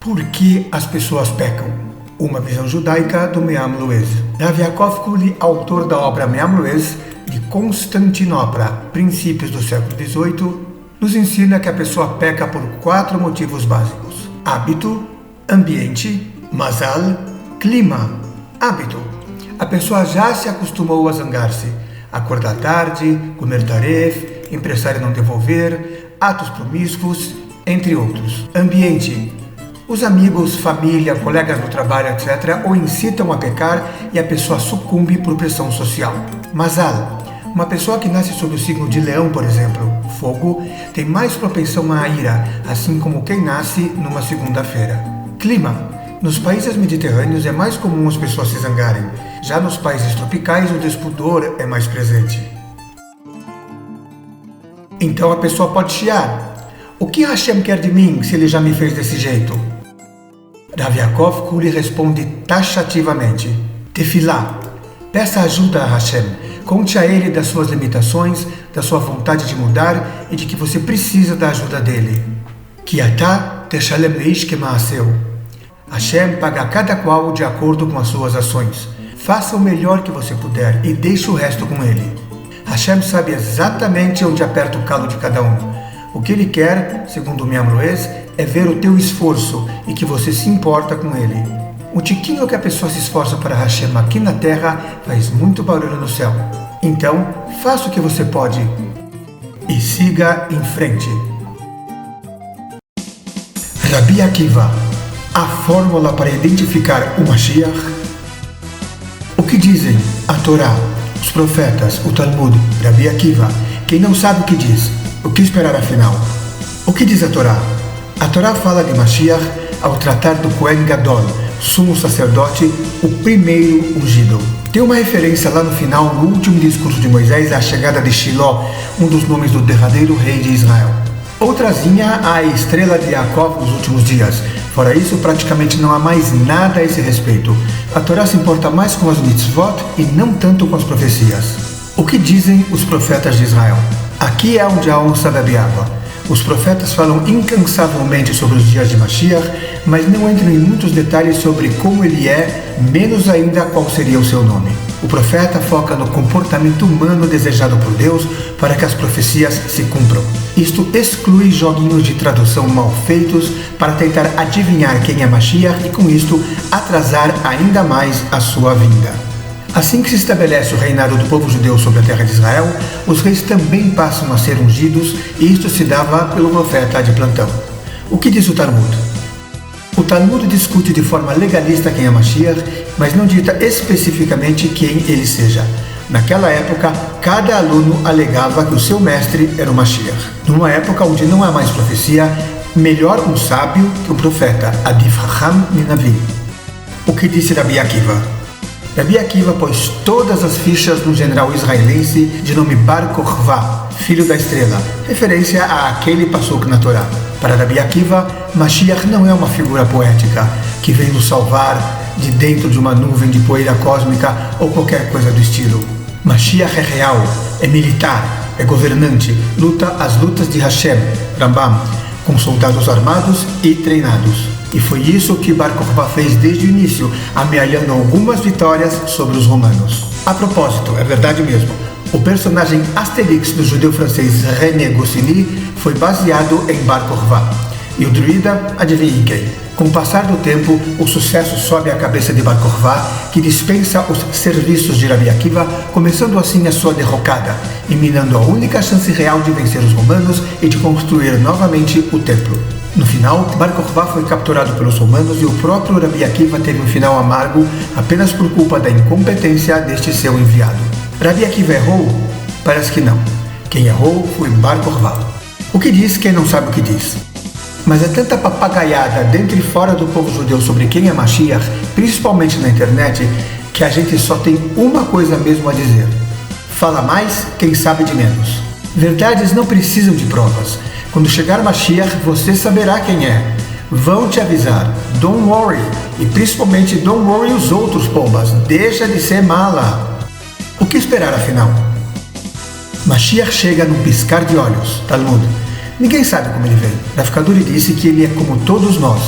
Por que as pessoas pecam? Uma visão judaica do Me'am Loez. Rav Yaakov Kuli, autor da obra Me'am Loez, de Constantinopla, princípios do século XVIII, nos ensina que a pessoa peca por 4 motivos básicos: hábito, ambiente, mazal, clima. Hábito. A pessoa já se acostumou a zangar-se, acordar tarde, comer taref, emprestar e não devolver, atos promíscuos, entre outros. Ambiente. Os amigos, família, colegas no trabalho, etc., o incitam a pecar e a pessoa sucumbe por pressão social. Mazal. Uma pessoa que nasce sob o signo de Leão, por exemplo, fogo, tem mais propensão à ira, assim como quem nasce numa segunda-feira. Clima. Nos países mediterrâneos é mais comum as pessoas se zangarem. Já nos países tropicais o despudor é mais presente. Então a pessoa pode chiar. O que Hashem quer de mim se ele já me fez desse jeito? Rav Yaakov Kuli responde taxativamente: Tefilá. Peça ajuda a Hashem. Conte a ele das suas limitações, da sua vontade de mudar e de que você precisa da ajuda dele. Ki atah teshalem leish kema'aseu. Hashem paga cada qual de acordo com as suas ações. Faça o melhor que você puder e deixe o resto com ele. Hashem sabe exatamente onde aperta o calo de cada um. O que ele quer, segundo o Me'am Loez, é ver o teu esforço e que você se importa com ele. O tiquinho que a pessoa se esforça para Hashem aqui na terra faz muito barulho no céu. Então, faça o que você pode e siga em frente. Rabi Akiva. A fórmula para identificar o Mashiach? O que dizem a Torá, os profetas, o Talmud, Rabi Akiva? Quem não sabe o que diz, o que esperar afinal? O que diz a Torá? A Torá fala de Mashiach ao tratar do Kohen Gadol, sumo sacerdote, o primeiro ungido. Tem uma referência lá no final, no último discurso de Moisés, à chegada de Shiló, um dos nomes do derradeiro rei de Israel. Outrazinha a estrela de Yaakov nos últimos dias. Fora isso, praticamente não há mais nada a esse respeito. A Torá se importa mais com as mitzvot e não tanto com as profecias. O que dizem os profetas de Israel? Aqui é onde a onça bebe água. Os profetas falam incansavelmente sobre os dias de Mashiach, mas não entram em muitos detalhes sobre como ele é, menos ainda qual seria o seu nome. O profeta foca no comportamento humano desejado por Deus para que as profecias se cumpram. Isto exclui joguinhos de tradução mal feitos para tentar adivinhar quem é Mashiach e, com isto, atrasar ainda mais a sua vinda. Assim que se estabelece o reinado do povo judeu sobre a terra de Israel, os reis também passam a ser ungidos, e isto se dava pelo profeta de plantão. O que diz o Talmud? O Talmud discute de forma legalista quem é Mashiach, mas não dita especificamente quem ele seja. Naquela época, cada aluno alegava que o seu mestre era o Mashiach. Numa época onde não há mais profecia, melhor um sábio que um profeta, Adif Hacham Minavi. O que disse Rabi Akiva? Rabi Akiva pôs todas as fichas no general israelense de nome Bar Kokhba, filho da estrela, referência a aquele passuco na Torá. Para Rabi Akiva, Mashiach não é uma figura poética que vem nos salvar de dentro de uma nuvem de poeira cósmica ou qualquer coisa do estilo. Mashiach é real, é militar, é governante, luta as lutas de Hashem, Rambam, com soldados armados e treinados. E foi isso que Bar Kokhba fez desde o início, amealhando algumas vitórias sobre os romanos. A propósito, é verdade mesmo, o personagem Astérix do judeu francês René Goscinny foi baseado em Bar Kokhba. E o druida, adivinhe quem? Com o passar do tempo, o sucesso sobe à cabeça de Bar Kokhba, que dispensa os serviços de Rabi Akiva, começando assim a sua derrocada, e minando a única chance real de vencer os romanos e de construir novamente o templo. No final, Bar Kokhba foi capturado pelos romanos e o próprio Rabi Akiva teve um final amargo apenas por culpa da incompetência deste seu enviado. Rabi Akiva errou? Parece que não. Quem errou foi Bar Kokhba. O que diz quem não sabe o que diz? Mas é tanta papagaiada dentro e fora do povo judeu sobre quem é Mashiach, principalmente na internet, que a gente só tem uma coisa mesmo a dizer. Fala mais quem sabe de menos. Verdades não precisam de provas. Quando chegar Mashiach, você saberá quem é. Vão te avisar. Don't worry. E principalmente, don't worry os outros, pombas. Deixa de ser mala. O que esperar afinal? Mashiach chega num piscar de olhos. Talmud. Ninguém sabe como ele vem. Rav Kaduri disse que ele é como todos nós,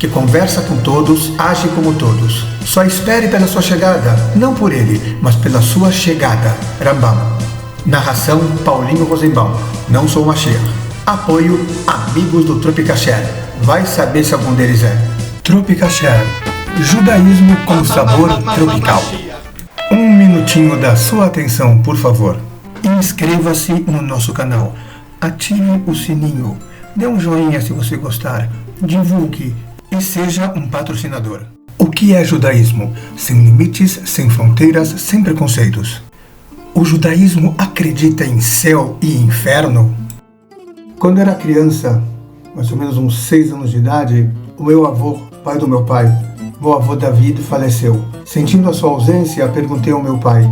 que conversa com todos, age como todos. Só espere pela sua chegada, não por ele, mas pela sua chegada. Rambam. Narração Paulinho Rosenbaum. Não sou Mashiach. Apoio amigos do Tropicachère. Vai saber se algum deles é. Tropicachère. Judaísmo com sabor tropical. Um minutinho da sua atenção, por favor. Inscreva-se no nosso canal. Ative o sininho. Dê um joinha se você gostar. Divulgue e seja um patrocinador. O que é judaísmo? Sem limites, sem fronteiras, sem preconceitos. O judaísmo acredita em céu e inferno? Quando era criança, mais ou menos uns 6 anos de idade, o meu avô, pai do meu pai, meu avô David, faleceu. Sentindo a sua ausência, perguntei ao meu pai: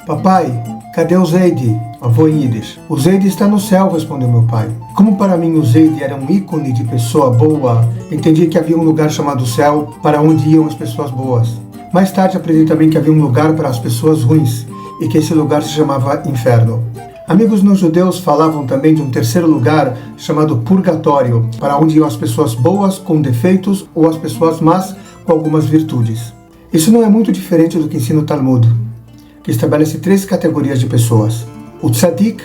"Papai, cadê o Zeide?" Avô em Yiddish. "O Zeide está no céu", respondeu meu pai. Como para mim o Zeide era um ícone de pessoa boa, entendi que havia um lugar chamado céu para onde iam as pessoas boas. Mais tarde aprendi também que havia um lugar para as pessoas ruins e que esse lugar se chamava inferno. Amigos não judeus falavam também de um terceiro lugar chamado purgatório, para onde iam as pessoas boas com defeitos ou as pessoas más com algumas virtudes. Isso não é muito diferente do que ensina o Talmud, que estabelece 3 categorias de pessoas. O tzadik,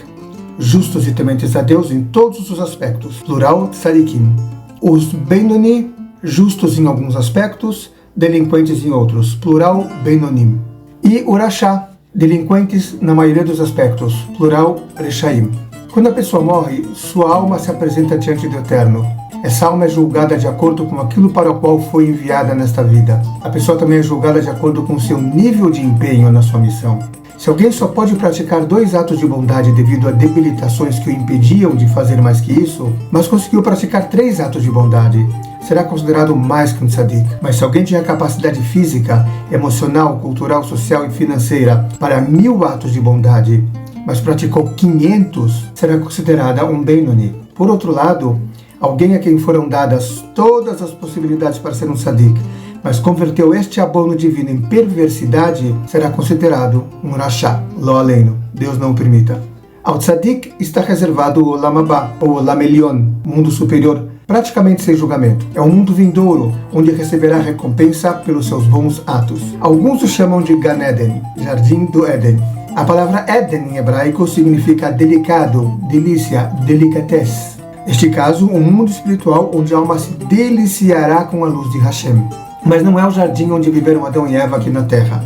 justos e tementes a Deus em todos os aspectos, plural tzadikim. Os benoni, justos em alguns aspectos, delinquentes em outros, plural benonim. E o rasha, delinquentes na maioria dos aspectos, plural reshaim. Quando a pessoa morre, sua alma se apresenta diante do Eterno. Essa alma é julgada de acordo com aquilo para o qual foi enviada nesta vida. A pessoa também é julgada de acordo com seu nível de empenho na sua missão. Se alguém só pode praticar 2 atos de bondade devido a debilitações que o impediam de fazer mais que isso, mas conseguiu praticar 3 atos de bondade, será considerado mais que um tzadik. Mas se alguém tinha capacidade física, emocional, cultural, social e financeira para 1000 atos de bondade, mas praticou 500, será considerada um benoni. Por outro lado, alguém a quem foram dadas todas as possibilidades para ser um tzadik, mas converteu este abono divino em perversidade, será considerado um rasha, lo aleino, Deus não o permita. Ao tzadik está reservado o Olam Haba, ou Olam Elion, mundo superior, praticamente sem julgamento. É um mundo vindouro, onde receberá recompensa pelos seus bons atos. Alguns o chamam de Gan Eden, Jardim do Éden. A palavra Éden em hebraico significa delicado, delícia, delicatesse. Neste caso, um mundo espiritual onde a alma se deliciará com a luz de Hashem. Mas não é o jardim onde viveram Adão e Eva aqui na Terra.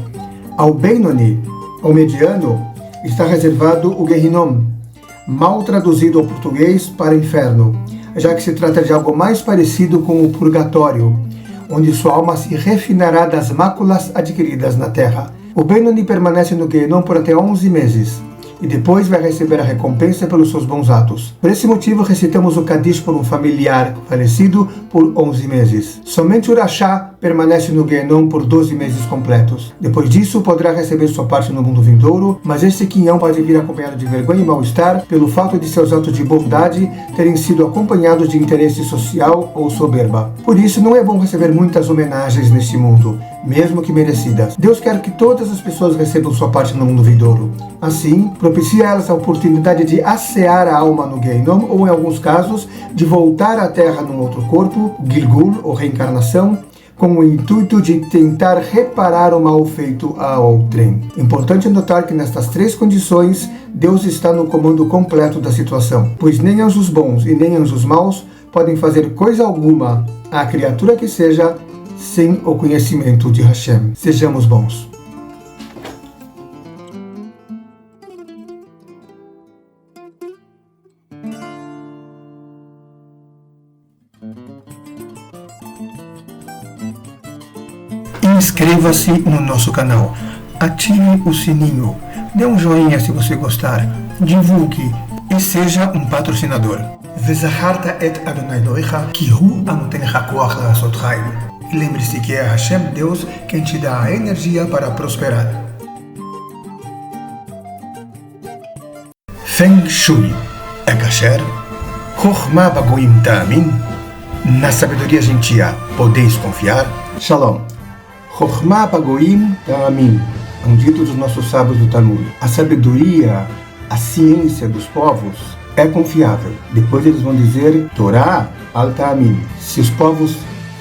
Ao Benoni, ao mediano, está reservado o Gehinom, mal traduzido ao português para inferno, já que se trata de algo mais parecido com o purgatório, onde sua alma se refinará das máculas adquiridas na Terra. O Benoni permanece no Gehinom por até 11 meses. E depois vai receber a recompensa pelos seus bons atos. Por esse motivo, recitamos o Kadish por um familiar falecido por 11 meses. Somente o Rasha permanece no Gehinom por 12 meses completos. Depois disso, poderá receber sua parte no mundo vindouro, mas este quinhão pode vir acompanhado de vergonha e mal-estar pelo fato de seus atos de bondade terem sido acompanhados de interesse social ou soberba. Por isso, não é bom receber muitas homenagens neste mundo, mesmo que merecidas. Deus quer que todas as pessoas recebam sua parte no mundo vindouro. Assim, propicia a elas a oportunidade de assear a alma no Gehinom, ou em alguns casos, de voltar à Terra num outro corpo, Gilgul, ou reencarnação, com o intuito de tentar reparar o mal feito a outrem. Importante notar que nestas 3 condições, Deus está no comando completo da situação, pois nem anjos bons e nem anjos maus podem fazer coisa alguma à criatura que seja sem o conhecimento de Hashem. Sejamos bons. Inscreva-se no nosso canal, ative o sininho, dê um joinha se você gostar, divulgue e seja um patrocinador. Vezacharta et Adonai Elohecha, ki hu anoten lecha koach la'asot chayil. E lembre-se que é Hashem, Deus, quem te dá a energia para prosperar. Feng Shui é kasher? Chokhmah bagoim ta'amin? Na sabedoria gentia, podeis confiar? Shalom. Chokhmah bagoim ta'amin, é um dito dos nossos sábios do Talmud. A sabedoria, a ciência dos povos é confiável. Depois eles vão dizer Torá al ta'amin. Se os povos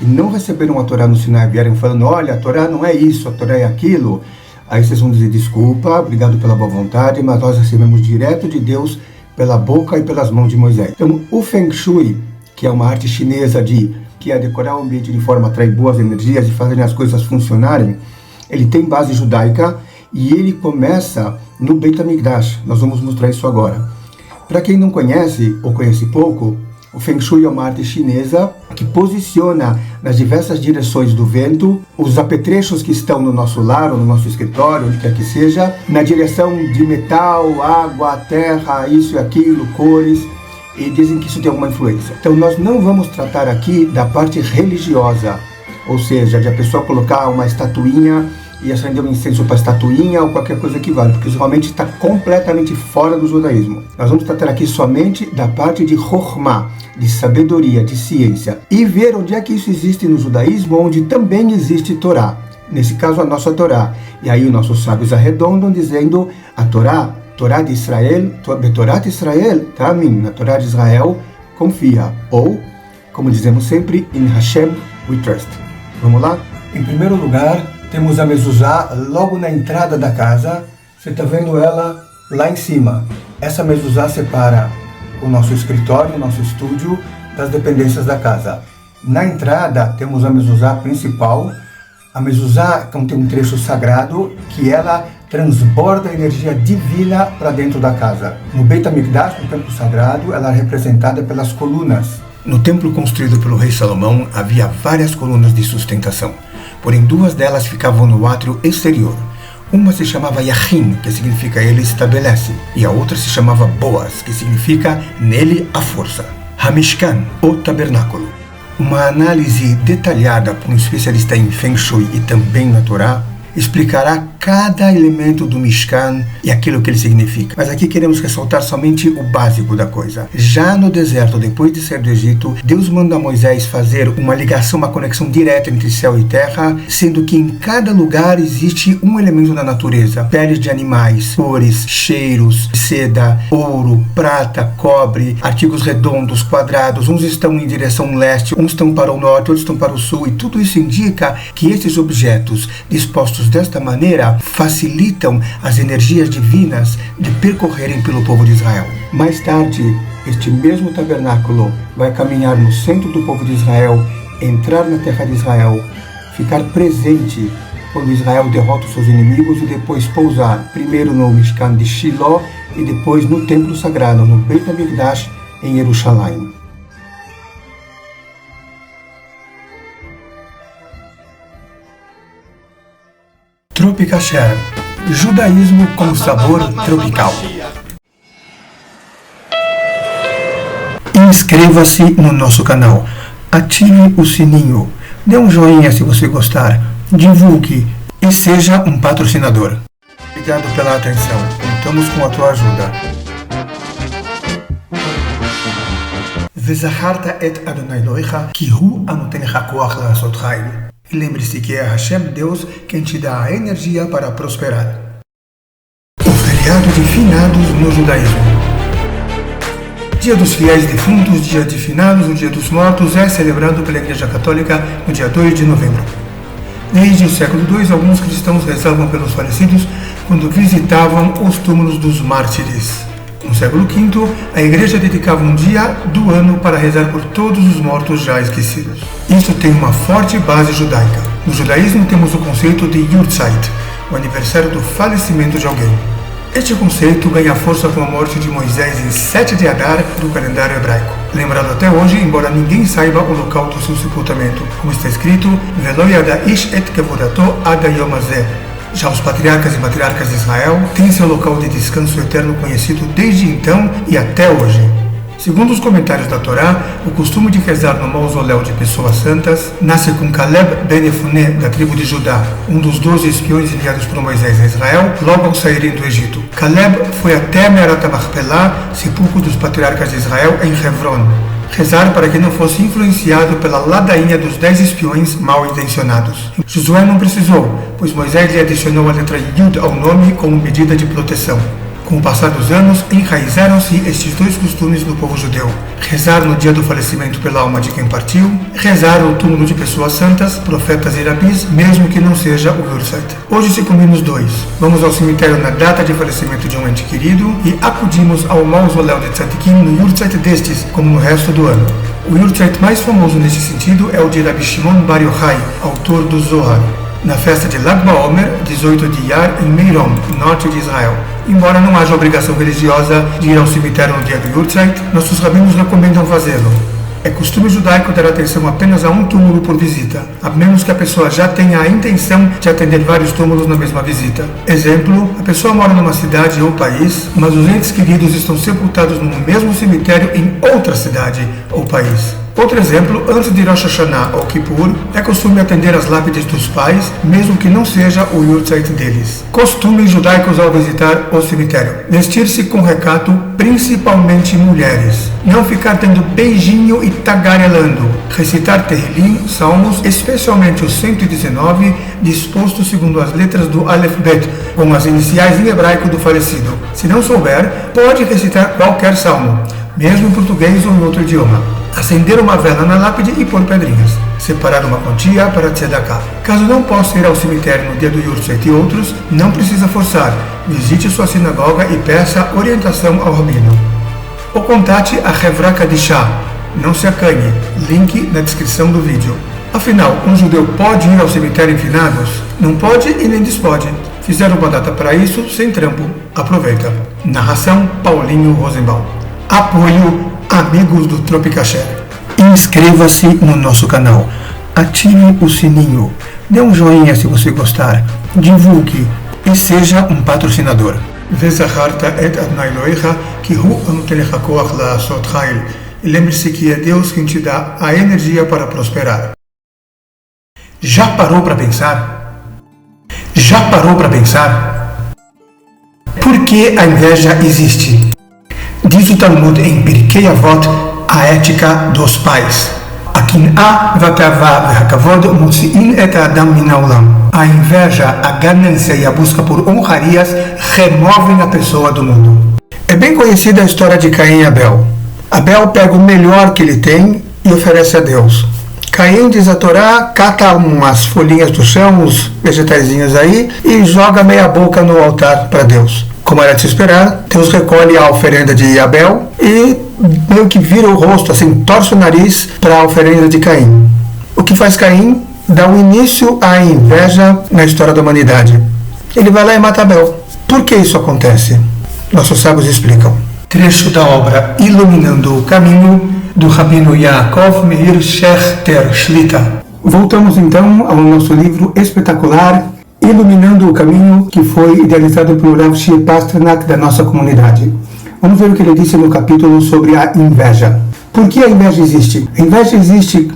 que não receberam a Torá no Sinai vierem falando, olha, a Torá não é isso, a Torá é aquilo, aí vocês vão dizer, desculpa, obrigado pela boa vontade, mas nós recebemos direto de Deus pela boca e pelas mãos de Moisés. Então, o Feng Shui, que é uma arte chinesa que é decorar o ambiente de forma a atrair boas energias e fazer as coisas funcionarem, ele tem base judaica e ele começa no Beit HaMikdash. Nós vamos mostrar isso agora. Para quem não conhece ou conhece pouco, o Feng Shui é uma arte chinesa que posiciona nas diversas direções do vento os apetrechos que estão no nosso lar ou no nosso escritório, onde quer que seja, na direção de metal, água, terra, isso e aquilo, cores, e dizem que isso tem alguma influência. Então nós não vamos tratar aqui da parte religiosa, ou seja, de a pessoa colocar uma estatuinha e acender um incenso para a estatuinha ou qualquer coisa que vale, porque isso realmente está completamente fora do judaísmo. Nós vamos tratar aqui somente da parte de Chokhmah, de sabedoria, de ciência, e ver onde é que isso existe no judaísmo, onde também existe Torá. Nesse caso, a nossa Torá. E aí os nossos sábios arredondam dizendo a Torá de Israel, Torá de Israel, Tamim, na Torá de Israel, confia. Ou, como dizemos sempre, in Hashem we trust. Vamos lá? Em primeiro lugar, temos a mezuzá logo na entrada da casa. Você está vendo ela lá em cima. Essa mezuzá separa o nosso escritório, o nosso estúdio, das dependências da casa. Na entrada, temos a mezuzá principal. A mezuzá tem um trecho sagrado que ela transborda a energia divina para dentro da casa. No Beit HaMikdash, no templo sagrado, ela é representada pelas colunas. No templo construído pelo rei Salomão, havia várias colunas de sustentação. Porém, duas delas ficavam no átrio exterior. Uma se chamava Yachin, que significa ele estabelece, e a outra se chamava Boaz, que significa nele a força. Hamishkan, o tabernáculo. Uma análise detalhada por um especialista em Feng Shui e também na Torá explicará cada elemento do Mishkan e aquilo que ele significa. Mas aqui queremos ressaltar somente o básico da coisa. Já no deserto, depois de sair do Egito, Deus manda a Moisés fazer uma ligação, uma conexão direta entre céu e terra, sendo que em cada lugar existe um elemento da natureza. Peles de animais, cores, cheiros, seda, ouro, prata, cobre, artigos redondos, quadrados, uns estão em direção leste, uns estão para o norte, outros estão para o sul, e tudo isso indica que esses objetos dispostos desta maneira facilitam as energias divinas de percorrerem pelo povo de Israel. Mais tarde, este mesmo tabernáculo vai caminhar no centro do povo de Israel, entrar na terra de Israel, ficar presente quando Israel derrota os seus inimigos e depois pousar primeiro no Mishkan de Shiloh e depois no templo sagrado, no Beit HaMikdash, em Jerusalém. Tropicasher, judaísmo com sabor tropical. Inscreva-se no nosso canal, ative o sininho, dê um joinha se você gostar, divulgue e seja um patrocinador. Obrigado pela atenção, contamos com a tua ajuda. Vezacharta et Adonai Elohecha, ki hu anoten lecha koach la'asot chayil. E lembre-se que é Hashem, Deus, quem te dá a energia para prosperar. O feriado de finados no judaísmo. Dia dos fiéis defuntos, dia de finados, o dia dos mortos, é celebrado pela Igreja Católica no dia 2 de novembro. Desde o século II, alguns cristãos rezavam pelos falecidos quando visitavam os túmulos dos mártires. No século V, a Igreja dedicava um dia do ano para rezar por todos os mortos já esquecidos. Isso tem uma forte base judaica. No judaísmo temos o conceito de Yurtzeit, o aniversário do falecimento de alguém. Este conceito ganha força com a morte de Moisés em 7 de Adar do calendário hebraico, lembrado até hoje, embora ninguém saiba o local do seu sepultamento, como está escrito Velo yada ish et kevodato ad hayom hazeh. Já os patriarcas e matriarcas de Israel têm seu local de descanso eterno conhecido desde então e até hoje. Segundo os comentários da Torá, o costume de rezar no mausoléu de pessoas santas nasce com Caleb ben Efuné, da tribo de Judá, um dos 12 espiões enviados por Moisés a Israel logo ao saírem do Egito. Caleb foi até Me'arat HaMachpelah, sepulcro dos patriarcas de Israel, em Hebron, rezar para que não fosse influenciado pela ladainha dos 10 espiões mal intencionados. Josué não precisou, pois Moisés lhe adicionou a letra Yud ao nome como medida de proteção. Com o passar dos anos, enraizaram-se estes dois costumes no povo judeu: rezar no dia do falecimento pela alma de quem partiu, rezar ao túmulo de pessoas santas, profetas e rabis, mesmo que não seja o Yahrzeit. Hoje se combina os dois. Vamos ao cemitério na data de falecimento de um ente querido e acudimos ao mausoléu de Tzadikim no Yahrzeit destes, como no resto do ano. O Yahrzeit mais famoso neste sentido é o de Rabbi Shimon Bar Yochai, autor do Zohar, na festa de Lag BaOmer, 18 de Iyar, em Meiron, norte de Israel. Embora não haja obrigação religiosa de ir ao cemitério no dia do Yahrzeit, nossos rabinos recomendam fazê-lo. É costume judaico dar atenção apenas a um túmulo por visita, a menos que a pessoa já tenha a intenção de atender vários túmulos na mesma visita. Exemplo, a pessoa mora numa cidade ou país, mas os entes queridos estão sepultados no mesmo cemitério em outra cidade ou país. Outro exemplo, antes de Rosh Hashanah ou Kippur, é costume atender as lápides dos pais, mesmo que não seja o Yahrzeit deles. Costumes judaicos ao visitar o cemitério: vestir-se com recato, principalmente mulheres. Não ficar tendo beijinho e tagarelando. Recitar Tehillim, salmos, especialmente o 119, disposto segundo as letras do Aleph Bet, com as iniciais em hebraico do falecido. Se não souber, pode recitar qualquer salmo, mesmo em português ou em outro idioma. Acender uma vela na lápide e pôr pedrinhas. Separar uma quantia para tzedakah. Caso não possa ir ao cemitério no dia do Yahrzeit e outros, não precisa forçar. Visite sua sinagoga e peça orientação ao rabino. Ou contate a Hevra Kadishah. Não se acanhe. Link na descrição do vídeo. Afinal, um judeu pode ir ao cemitério em finados? Não pode e nem despode. Fizeram uma data para isso, sem trampo. Aproveita. Narração Paulinho Rosenbaum. Apoio amigos do Tropicaché. Inscreva-se no nosso canal, ative o sininho, dê um joinha se você gostar, divulgue e seja um patrocinador. Vezacharta et Adonai Elohecha ki hu anoten lecha koach la'asot chayil. E lembre-se que é Deus quem te dá a energia para prosperar. Já parou para pensar? Já parou para pensar? Por que a inveja existe? Diz o Talmud em Pirkei Avot, a ética dos pais. A inveja, a ganância e a busca por honrarias removem a pessoa do mundo. É bem conhecida a história de Caim e Abel. Abel pega o melhor que ele tem e oferece a Deus. Caim, diz a Torá, cata umas folhinhas do chão, uns vegetaizinhos aí, e joga meia boca no altar para Deus. Como era de se esperar, Deus recolhe a oferenda de Abel e meio que vira o rosto, assim, torce o nariz para a oferenda de Caim. O que faz Caim? Dá um início à inveja na história da humanidade. Ele vai lá e mata Abel. Por que isso acontece? Nossos sábios explicam. Trecho da obra Iluminando o Caminho, do Rabino Yaakov Meir Shechter Shlita. Voltamos então ao nosso livro espetacular Iluminando o Caminho, que foi idealizado pelo Rav Shir Pasternak da nossa comunidade. Vamos ver o que ele disse no capítulo sobre a inveja. Por que a inveja existe? A inveja existe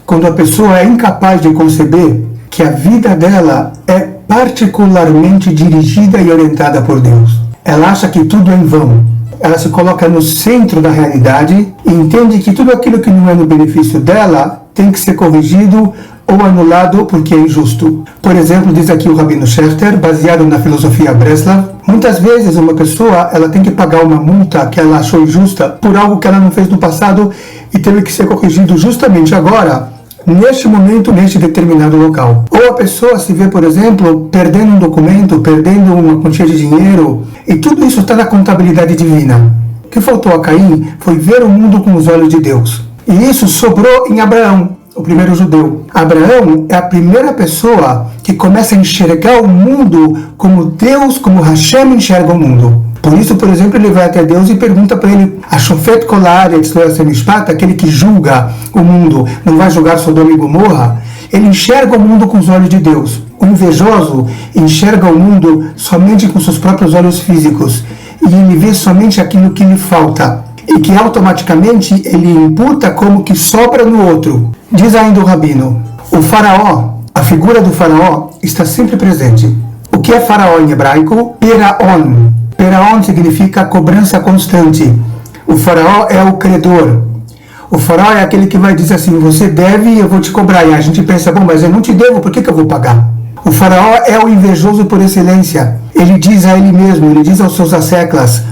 quando a pessoa é incapaz de conceber que a vida dela é particularmente dirigida e orientada por Deus. Ela acha que tudo é em vão. Ela se coloca no centro da realidade e entende que tudo aquilo que não é no benefício dela tem que ser corrigido ou anulado porque é injusto. Por exemplo, diz aqui o Rabino Shechter, baseado na filosofia Breslav, muitas vezes uma pessoa ela tem que pagar uma multa que ela achou injusta por algo que ela não fez no passado e teve que ser corrigido justamente agora, neste momento, neste determinado local. Ou a pessoa se vê, por exemplo, perdendo um documento, perdendo uma quantia de dinheiro, e tudo isso está na contabilidade divina. O que faltou a Caim foi ver o mundo com os olhos de Deus. E isso sobrou em Abraão, o primeiro judeu. Abraão é a primeira pessoa que começa a enxergar o mundo como Deus, como Hashem enxerga o mundo. Por isso, por exemplo, ele vai até Deus e pergunta para ele, Ashofet kol haaretz lo yaseh mishpat, aquele que julga o mundo, não vai julgar Sodoma e Gomorra, ele enxerga o mundo com os olhos de Deus. O invejoso enxerga o mundo somente com seus próprios olhos físicos e ele vê somente aquilo que lhe falta e que automaticamente ele imputa como que sobra no outro. Diz ainda o Rabino, o faraó, a figura do faraó está sempre presente. O que é faraó em hebraico? Peraon. Peraon significa cobrança constante. O faraó é o credor. O faraó é aquele que vai dizer assim, você deve e eu vou te cobrar. E a gente pensa, bom, mas eu não te devo, por que eu vou pagar? O faraó é o invejoso por excelência. Ele diz a ele mesmo, ele diz aos seus asseclas: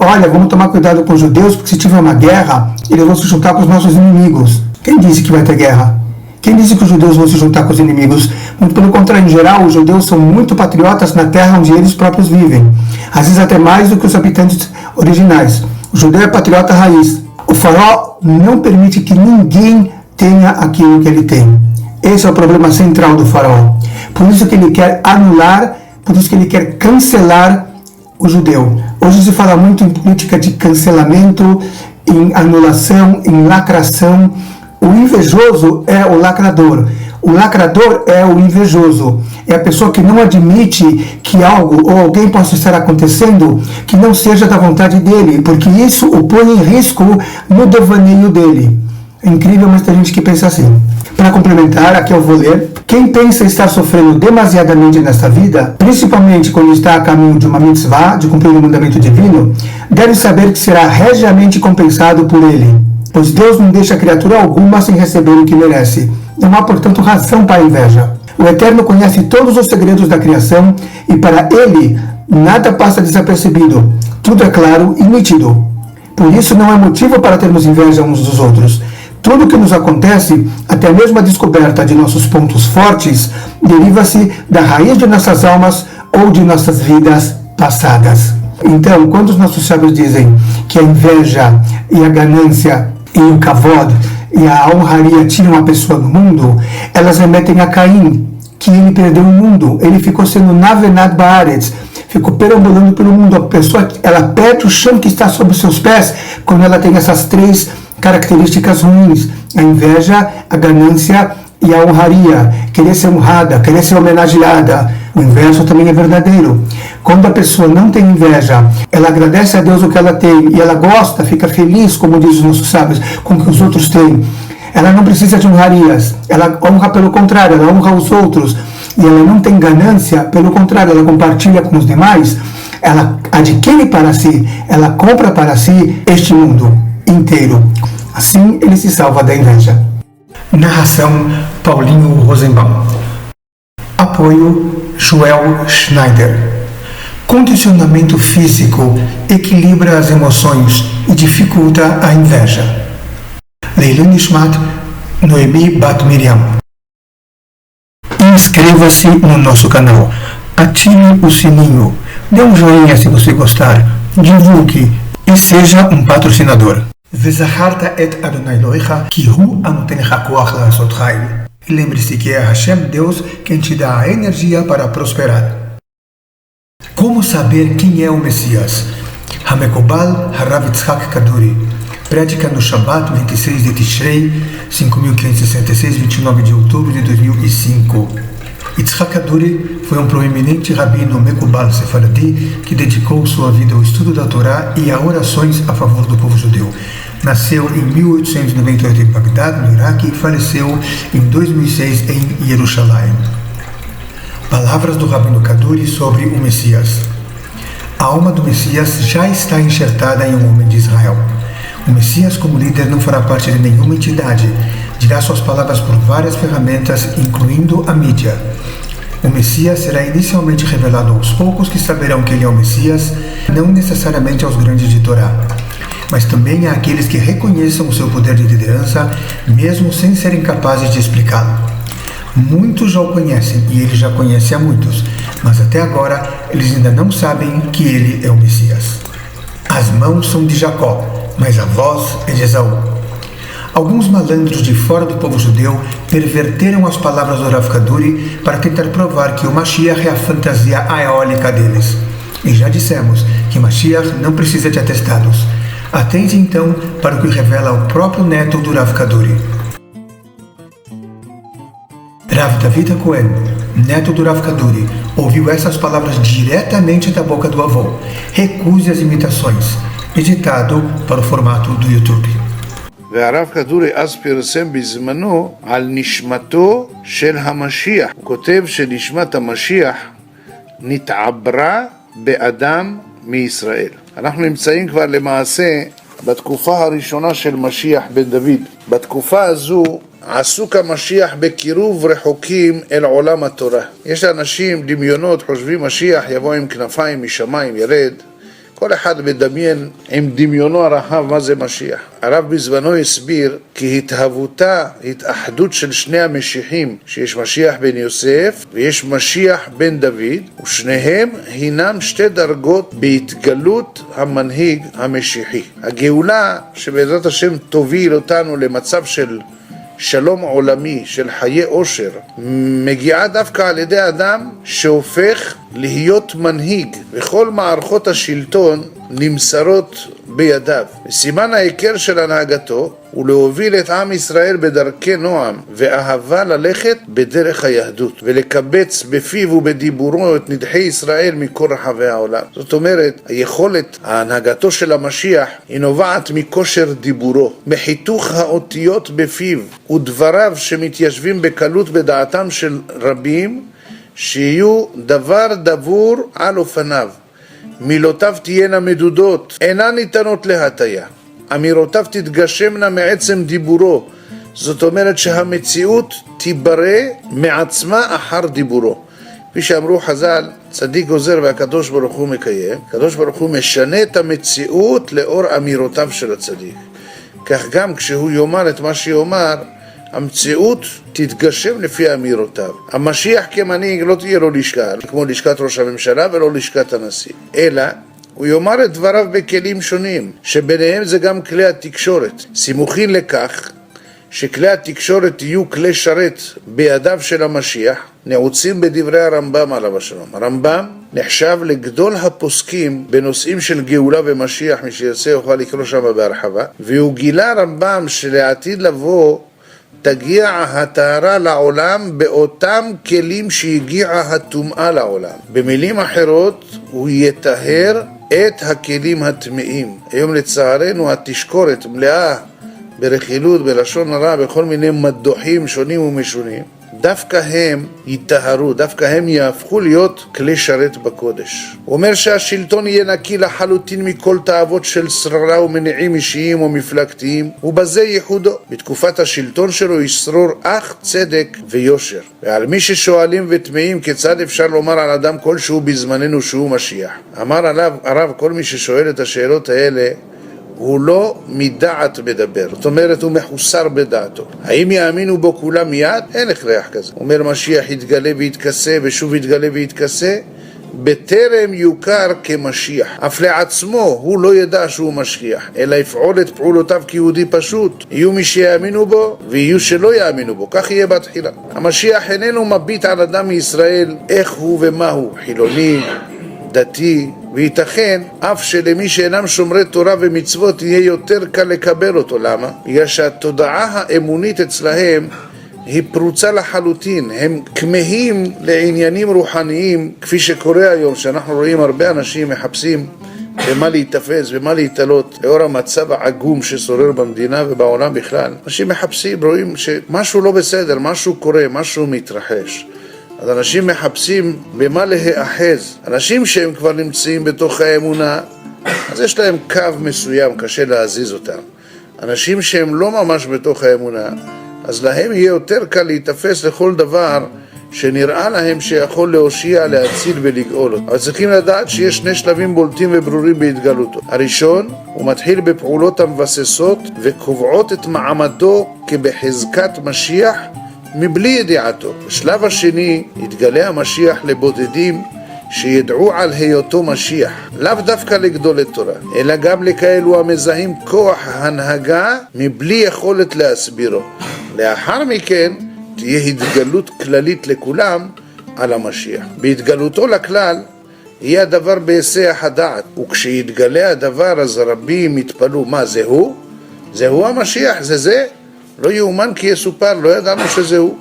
olha, vamos tomar cuidado com os judeus, porque se tiver uma guerra, eles vão se juntar com os nossos inimigos. Quem disse que vai ter guerra? Quem disse que os judeus vão se juntar com os inimigos? Muito pelo contrário, em geral, os judeus são muito patriotas na terra onde eles próprios vivem. Às vezes até mais do que os habitantes originais. O judeu é patriota raiz. O faraó não permite que ninguém tenha aquilo que ele tem. Esse é o problema central do faraó. Por isso que ele quer anular, por isso que ele quer cancelar o judeu. Hoje se fala muito em política de cancelamento, em anulação, em lacração. O invejoso é o lacrador. O lacrador é o invejoso. É a pessoa que não admite que algo ou alguém possa estar acontecendo que não seja da vontade dele, porque isso o põe em risco no devaneio dele. É incrível, mas tem gente que pensa assim. Para complementar, aqui eu vou ler. Quem pensa estar sofrendo demasiadamente nesta vida, principalmente quando está a caminho de uma mitzvah, de cumprir um mandamento divino, deve saber que será regiamente compensado por ele. Pois Deus não deixa criatura alguma sem receber o que merece. Não há, portanto, razão para a inveja. O Eterno conhece todos os segredos da criação e para ele nada passa desapercebido. Tudo é claro e nítido. Por isso não há motivo para termos inveja uns dos outros. Tudo o que nos acontece, até mesmo a descoberta de nossos pontos fortes, deriva-se da raiz de nossas almas ou de nossas vidas passadas. Então, quando os nossos sábios dizem que a inveja e a ganância e o kavod e a honraria tiram a pessoa do mundo, elas remetem a Caim, que ele perdeu o mundo, ele ficou sendo navenad baaretz, ficou perambulando pelo mundo. A pessoa, ela perde o chão que está sob os seus pés quando ela tem essas três características ruins: a inveja, a ganância e a honraria. Querer ser honrada, querer ser homenageada. O inverso também é verdadeiro. Quando a pessoa não tem inveja, ela agradece a Deus o que ela tem e ela gosta, fica feliz, como diz os nossos sábios, com o que os outros têm. Ela não precisa de honrarias, ela honra pelo contrário, ela honra os outros. E ela não tem ganância, pelo contrário, ela compartilha com os demais, ela adquire para si, ela compra para si este mundo inteiro. Assim ele se salva da inveja. Narração Paulinho Rosenbaum. Apoio Joel Schneider. Condicionamento físico equilibra as emoções e dificulta a inveja. Leilun Nishmat Noemi Bat Miriam. Inscreva-se no nosso canal, ative o sininho, dê um joinha se você gostar, divulgue e seja um patrocinador. Vezacharta et Adonai Elohecha ki hu anotenecha koach la'asot chayil. E lembre-se que é Hashem, Deus, quem te dá a energia para prosperar. Como saber quem é o Messias? Hamekobal Harav Yitzhak Kaduri. Prédica no Shabbat, 26 de Tishrei, 5566, 29 de outubro de 2005. Yitzhak Kaduri foi um proeminente rabino Mekubal Sefaradi que dedicou sua vida ao estudo da Torá e a orações a favor do povo judeu. Nasceu em 1898 em Bagdad, no Iraque, e faleceu em 2006 em Jerusalém. Palavras do Rabino Kaduri sobre o Messias. A alma do Messias já está enxertada em um homem de Israel. O Messias, como líder, não fará parte de nenhuma entidade. Dirá suas palavras por várias ferramentas, incluindo a mídia. O Messias será inicialmente revelado aos poucos que saberão que ele é o Messias, não necessariamente aos grandes de Torá, mas também àqueles que reconheçam o seu poder de liderança, mesmo sem serem capazes de explicá-lo. Muitos já o conhecem e ele já conhece a muitos, mas até agora eles ainda não sabem que ele é o Messias. As mãos são de Jacó, mas a voz é de Esaú. Alguns malandros de fora do povo judeu perverteram as palavras do Rav Kaduri para tentar provar que o Mashiach é a fantasia eólica deles. E já dissemos que Mashiach não precisa de atestados. Atente então para o que revela o próprio neto do Rav Kaduri. Rav David Cohen, neto do Rav Kaduri, ouviu essas palavras diretamente da boca do avô. Recuse as imitações. Editado para o formato do YouTube. והרב כדורי אז פרסם בזמנו על נשמתו של המשיח. הוא כותב שנשמת המשיח נתעברה באדם מישראל. אנחנו נמצאים כבר למעשה בתקופה הראשונה של משיח בן דוד. בתקופה הזו עסוק המשיח בקירוב רחוקים אל עולם התורה. יש לאנשים דמיונות, חושבים משיח יבוא עם כנפיים משמיים, ירד. כל אחד מדמיין עם דמיונו הרחב מה זה משיח. הרב בזמנו הסביר כי התאחדות של שני המשיחים, שיש משיח בן יוסף ויש משיח בן דוד, ושניהם הינם שתי דרגות בהתגלות המנהיג המשיחי. הגאולה שבעזרת השם תוביל אותנו למצב של שלום עולמי, של חיי אושר, מגיעה דווקא על ידי אדם שהופך להיות מנהיג, וכל מערכות השלטון נמסרות בידיו. סימן העיקר של הנהגתו הוא להוביל את עם ישראל בדרכי נועם ואהבה, ללכת בדרך היהדות ולקבץ בפיו ובדיבורו את נדחי ישראל מכל רחבי העולם. זאת אומרת, היכולת ההנהגתו של המשיח היא נובעת מכושר דיבורו, מחיתוך האותיות בפיו ודבריו שמתיישבים בקלות בדעתם של רבים, שיהיו דבר דבור על אופניו. מילותיו תהיינה מדודות, אינן ניתנות להטיה. אמירותיו תתגשמנה מעצם דיבורו. זאת אומרת שהמציאות תיברא מעצמה אחר דיבורו. כפי שאמרו חז"ל, צדיק גוזר והקדוש ברוך הוא מקיים. הקדוש ברוך הוא משנה את המציאות לאור אמירותיו של הצדיק. כך גם כשהוא יאמר את מה שיאמר, המציאות תתגשם לפי אמירותיו. המשיח כמנהיג לא תהיה לו לשכה, כמו לשכת ראש הממשלה ולא לשכת הנשיא, אלא הוא יאמר את דבריו בכלים שונים, שביניהם זה גם כלי התקשורת. סימוכין לכך שכלי התקשורת יהיו כלי שרת בידיו של המשיח, נעוצים בדברי הרמב"ם עליו השלום. הרמב"ם נחשב לגדול הפוסקים בנושאים של גאולה ומשיח, מי שירצה יוכל לקרוא שם בהרחבה, והוא גילה הרמב"ם שלעתיד לבוא תגיע הטהרה לעולם באותם כלים שהגיעה הטומאה לעולם. במילים אחרות, הוא יטהר את הכלים הטמאים. היום לצערנו התשקורת מלאה ברכילות, בלשון הרע, בכל מיני מדוחים שונים ומשונים. דווקא הם יטהרו, דווקא הם יהפכו להיות כלי שרת בקודש. הוא אומר שהשלטון יהיה נקי לחלוטין מכל תאוות של שררה ומניעים אישיים או מפלגתיים, ובזה ייחודו. בתקופת השלטון שלו ישרור אך צדק ויושר. ועל מי ששואלים ותמאים כיצד אפשר לומר על אדם כלשהו בזמננו שהוא משיח, אמר עליו הרב, כל מי ששואל את השאלות האלה הוא לא מדעת מדבר, זאת אומרת הוא מחוסר בדעתו. האם יאמינו בו כולם מיד? אין הכרח כזה. הוא אומר משיח יתגלה ויתכסה ושוב יתגלה ויתכסה בטרם יוכר כמשיח. אף לעצמו הוא לא ידע שהוא משיח, אלא יפעול את פעולותיו כיהודי פשוט. יהיו מי שיאמינו בו ויהיו שלא יאמינו בו, כך יהיה בתחילה. המשיח איננו מביט על אדם מישראל איך הוא ומה הוא, חילוני, דתי, וייתכן אף שלמי שאינם שומרי תורה ומצוות יהיה יותר קל לקבל אותו. למה? בגלל שהתודעה האמונית אצלהם היא פרוצה לחלוטין, הם כמהים לעניינים רוחניים, כפי שקורה היום, שאנחנו רואים הרבה אנשים מחפשים במה להתאפס, במה להתעלות, לאור המצב העגום ששורר במדינה ובעולם בכלל. אנשים מחפשים, רואים שמשהו לא בסדר, משהו קורה, משהו מתרחש. אז אנשים מחפשים במה להיאחז. אנשים שהם כבר נמצאים בתוך האמונה, אז יש להם קו מסוים, קשה להזיז אותם. אנשים שהם לא ממש בתוך האמונה, אז להם יהיה יותר קל להתאפס לכל דבר שנראה להם שיכול להושיע, להציל ולגאול אותו. אבל צריכים לדעת שיש שני שלבים בולטים וברורים בהתגלותו. הראשון, הוא מתחיל בפעולות המבססות וקובעות את מעמדו כבחזקת משיח, מבלי ידיעתו. בשלב השני יתגלה המשיח לבודדים שידעו על היותו משיח, לאו דווקא לגדולי תורה, אלא גם לכאלו המזהים כוח הנהגה מבלי יכולת להסבירו. לאחר מכן תהיה התגלות כללית לכולם על המשיח. בהתגלותו לכלל יהיה הדבר בהיסח הדעת, וכשיתגלה הדבר אז רבים יתפלו, מה זהו? זהו המשיח, זה? לא יאומן כי יסופר, לא ידענו שזהו.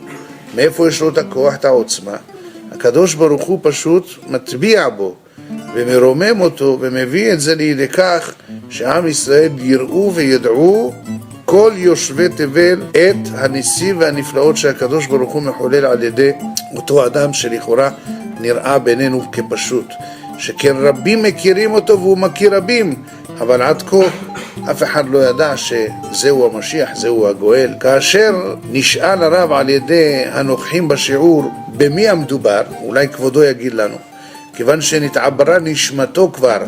מאיפה יש לו את הכוח, את העוצמה? הקדוש ברוך הוא פשוט מטביע בו ומרומם אותו ומביא את זה לידי כך שעם ישראל יראו וידעו כל יושבי תבל את הניסים והנפלאות שהקדוש ברוך הוא מחולל על ידי אותו אדם שלכאורה נראה בינינו כפשוט, שכן רבים מכירים אותו והוא מכיר רבים, אבל עד כה אף אחד לא ידע שזהו המשיח, זהו הגואל. כאשר נשאל הרב על ידי הנוכחים בשיעור במי המדובר, אולי כבודו יגיד לנו, כיוון שנתעברה נשמתו כבר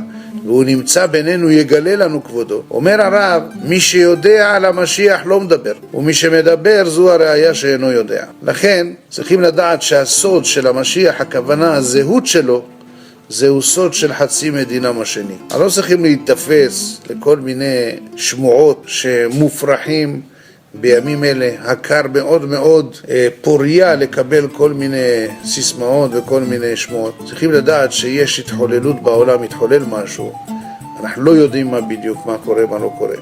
והוא נמצא בינינו, יגלה לנו כבודו. אומר הרב, מי שיודע על המשיח לא מדבר, ומי שמדבר זו הראיה שאינו יודע. לכן צריכים לדעת שהסוד של המשיח, הכוונה הזהות שלו, זהו סוד של חצי מדינם השני. לא צריכים להתאפס לכל מיני שמועות שמופרחים בימים אלה. הקר מאוד מאוד פוריה לקבל כל מיני סיסמאות וכל מיני שמועות. צריכים לדעת שיש התחוללות בעולם, מתחולל משהו. אנחנו לא יודעים מה בדיוק, מה קורה, מה לא קורה.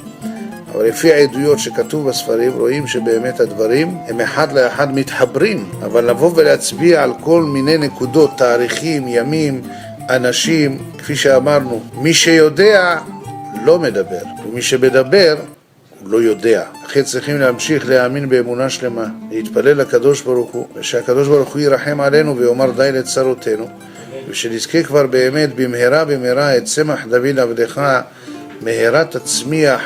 אבל לפי העדויות שכתוב בספרים, רואים שבאמת הדברים הם אחד לאחד מתחברים. אבל לבוא ולהצביע על כל מיני נקודות, תאריכים, ימים, אנשים, כפי שאמרנו, מי שיודע לא מדבר, ומי שמדבר הוא לא יודע. לכן צריכים להמשיך להאמין באמונה שלמה, להתפלל לקדוש ברוך הוא, ושהקדוש ברוך הוא ירחם עלינו ויאמר די לצרותינו, ושנזכה כבר באמת במהרה במהרה את צמח דוד עבדך, מהרה תצמיח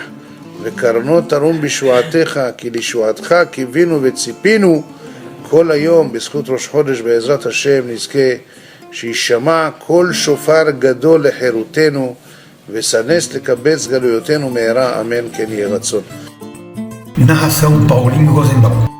וקרנות תרום בשועתך, כי לשועתך קיווינו וציפינו. כל היום בזכות ראש חודש בעזרת השם נזכה שישמע כל שופר גדול לחירותנו וסנס לקבץ גלויותינו מהרה, אמן כן יהיה רצון. Narração Paulinho Rosenbaum.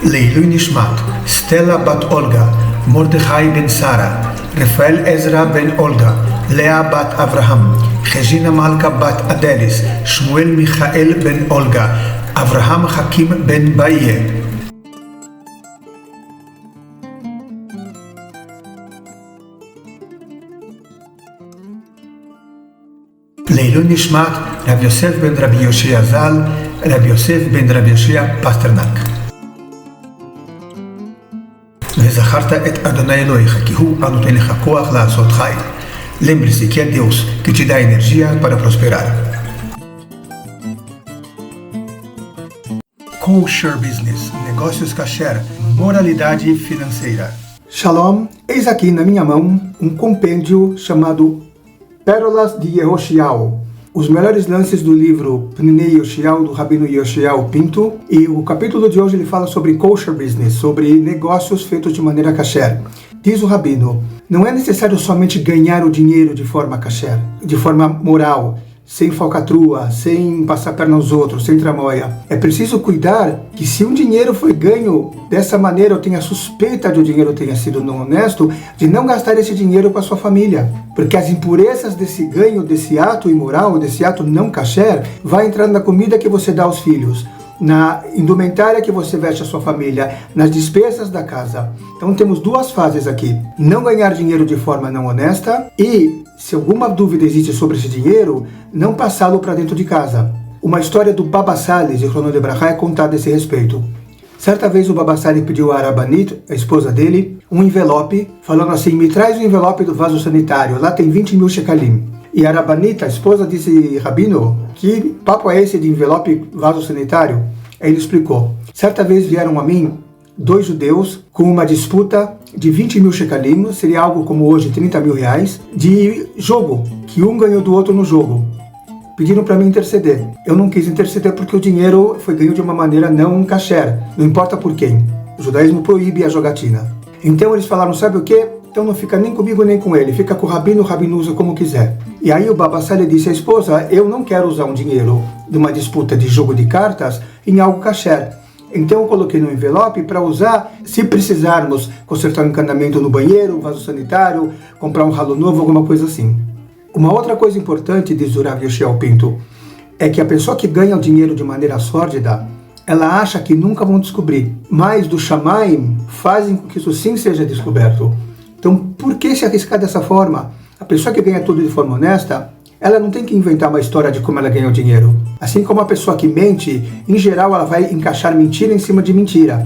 לעילוי נשמת סטלה בת אולגה, מרדכי בן שרה, רפאל עזרא בן אולגה, לאה בת אברהם, חז'ינה מלכה בת אדליס, שמואל מיכאל בן אולגה, אברהם חכים בן באיה. לעילוי נשמת רב יוסף בן רבי יושע ז"ל, רב יוסף בן רבי יושע פסטרנק. וזכרת את אדוני אלוהיך, כי הוא הנותן לך כוח לעשות חיל. Lembre-se que é Deus que te dá energia para prosperar. Kosher Business, negócios kasher, moralidade financeira. Shalom, eis aqui na minha mão um compêndio chamado Pérolas de Yehoshiao, os melhores lances do livro Pninei Yoshiao, do Rabino Yoshiao Pinto, e o capítulo de hoje ele fala sobre kosher business, sobre negócios feitos de maneira kasher. Diz o Rabino, não é necessário somente ganhar o dinheiro de forma kasher, de forma moral, sem falcatrua, sem passar perna aos outros, sem tramóia. É preciso cuidar que se um dinheiro foi ganho dessa maneira, ou tenha suspeita de o dinheiro tenha sido não honesto, de não gastar esse dinheiro com a sua família. Porque as impurezas desse ganho, desse ato imoral, desse ato não kasher, vai entrar na comida que você dá aos filhos, na indumentária que você veste a sua família, nas despesas da casa. Então temos duas fases aqui. Não ganhar dinheiro de forma não honesta e, se alguma dúvida existe sobre esse dinheiro, não passá-lo para dentro de casa. Uma história do Baba Sali, de Chrono de Brachá, é contada a esse respeito. Certa vez o Baba Sali pediu a Arabanit, a esposa dele, um envelope, falando assim, me traz o envelope do vaso sanitário, lá tem 20.000 shekalim. E a Arabanita, a esposa desse rabino, que papo é esse de envelope vaso sanitário? Aí ele explicou. Certa vez vieram a mim 2 judeus com uma disputa de 20.000 shekalim, seria algo como hoje 30.000 reais, de jogo, que um ganhou do outro no jogo. Pediram para mim interceder. Eu não quis interceder porque o dinheiro foi ganho de uma maneira não kasher, não importa por quem. O judaísmo proíbe a jogatina. Então eles falaram, sabe o quê? Então não fica nem comigo nem com ele, fica com o rabino usa como quiser. E aí o Baba Sali disse à esposa, eu não quero usar um dinheiro de uma disputa de jogo de cartas em algo kasher. Então eu coloquei no envelope para usar, se precisarmos, consertar um encanamento no banheiro, um vaso sanitário, comprar um ralo novo, alguma coisa assim. Uma outra coisa importante, diz o Rav Yoshiao Pinto, é que a pessoa que ganha o dinheiro de maneira sórdida, ela acha que nunca vão descobrir, mas do Shamaim fazem com que isso sim seja descoberto. Então, por que se arriscar dessa forma? A pessoa que ganha tudo de forma honesta, ela não tem que inventar uma história de como ela ganha o dinheiro. Assim como a pessoa que mente, em geral ela vai encaixar mentira em cima de mentira.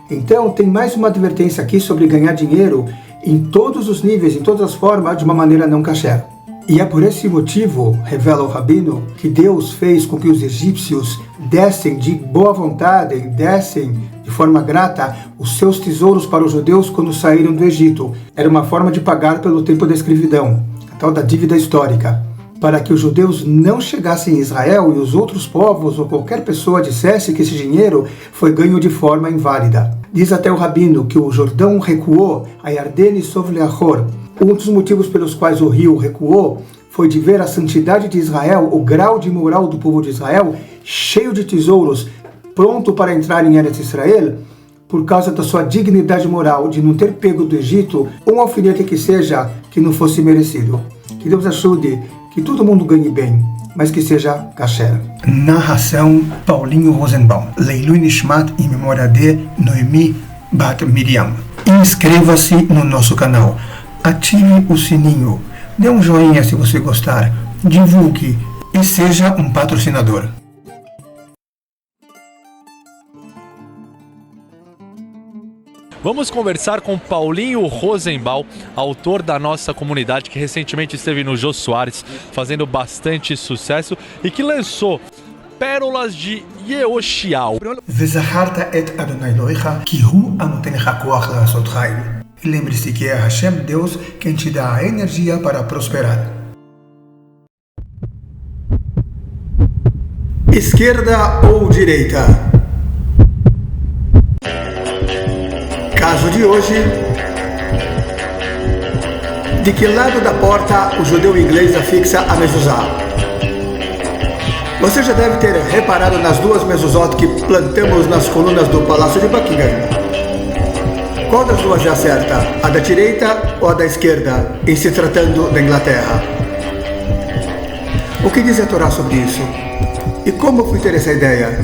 Então, tem mais uma advertência aqui sobre ganhar dinheiro em todos os níveis, em todas as formas, de uma maneira não kasher. E é por esse motivo, revela o Rabino, que Deus fez com que os egípcios dessem de boa vontade, dessem de forma grata os seus tesouros para os judeus quando saíram do Egito. Era uma forma de pagar pelo tempo da escravidão, a tal da dívida histórica, para que os judeus não chegassem em Israel e os outros povos ou qualquer pessoa dissesse que esse dinheiro foi ganho de forma inválida. Diz até o Rabino que o Jordão recuou, a Yardene Sovle Achor. Um dos motivos pelos quais o rio recuou foi de ver a santidade de Israel, o grau de moral do povo de Israel, cheio de tesouros, pronto para entrar em Eretz Israel, por causa da sua dignidade moral de não ter pego do Egito um alfinete que seja que não fosse merecido. Que Deus ajude, que todo mundo ganhe bem, mas que seja kasher. Narração Paulinho Rosenbaum. Leilui Nishmat em memória de Noemi Bat Miriam. Inscreva-se no nosso canal. Ative o sininho, dê um joinha se você gostar, divulgue e seja um patrocinador. Vamos conversar com Paulinho Rosenbaum, autor da nossa comunidade, que recentemente esteve no Jô Soares, fazendo bastante sucesso e que lançou Pérolas de Yehoshiao. Vezaharta et Adonai Elohecha, ki hu anoten lecha koach la'asot chayil. E lembre-se que é Hashem, Deus, quem te dá a energia para prosperar. Esquerda ou direita? Caso de hoje: de que lado da porta o judeu inglês afixa a mezuzá? Você já deve ter reparado nas duas mezuzot que plantamos nas colunas do Palácio de Buckingham. Qual das duas é a certa? A da direita ou a da esquerda, em se tratando da Inglaterra? O que diz a Torá sobre isso? E como eu fui ter essa ideia?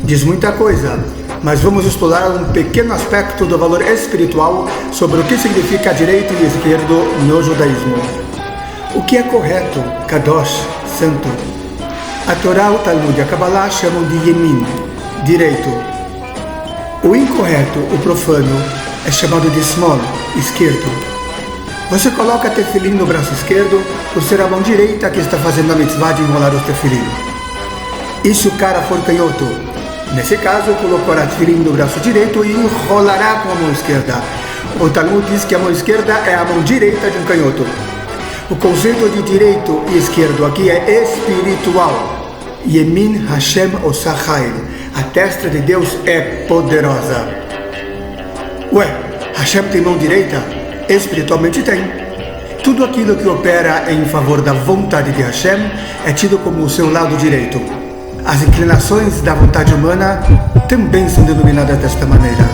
Diz muita coisa, mas vamos explorar um pequeno aspecto do valor espiritual sobre o que significa direito e esquerdo no judaísmo. O que é correto, kadosh, santo? A Torá, o Talmud e a Kabbalah chamam de yemin, direito. O incorreto, o profano, é chamado de small, esquerdo. Você coloca tefilim no braço esquerdo por ser a mão direita que está fazendo a mitzvah de enrolar o tefilim. E se o cara for canhoto? Nesse caso, colocará tefilim no braço direito e enrolará com a mão esquerda. O Talmud diz que a mão esquerda é a mão direita de um canhoto. O conceito de direito e esquerdo aqui é espiritual. Yemin Hashem Osachayil. A testa de Deus é poderosa. Ué, Hashem tem mão direita? Espiritualmente tem. Tudo aquilo que opera em favor da vontade de Hashem é tido como o seu lado direito. As inclinações da vontade humana também são denominadas desta maneira.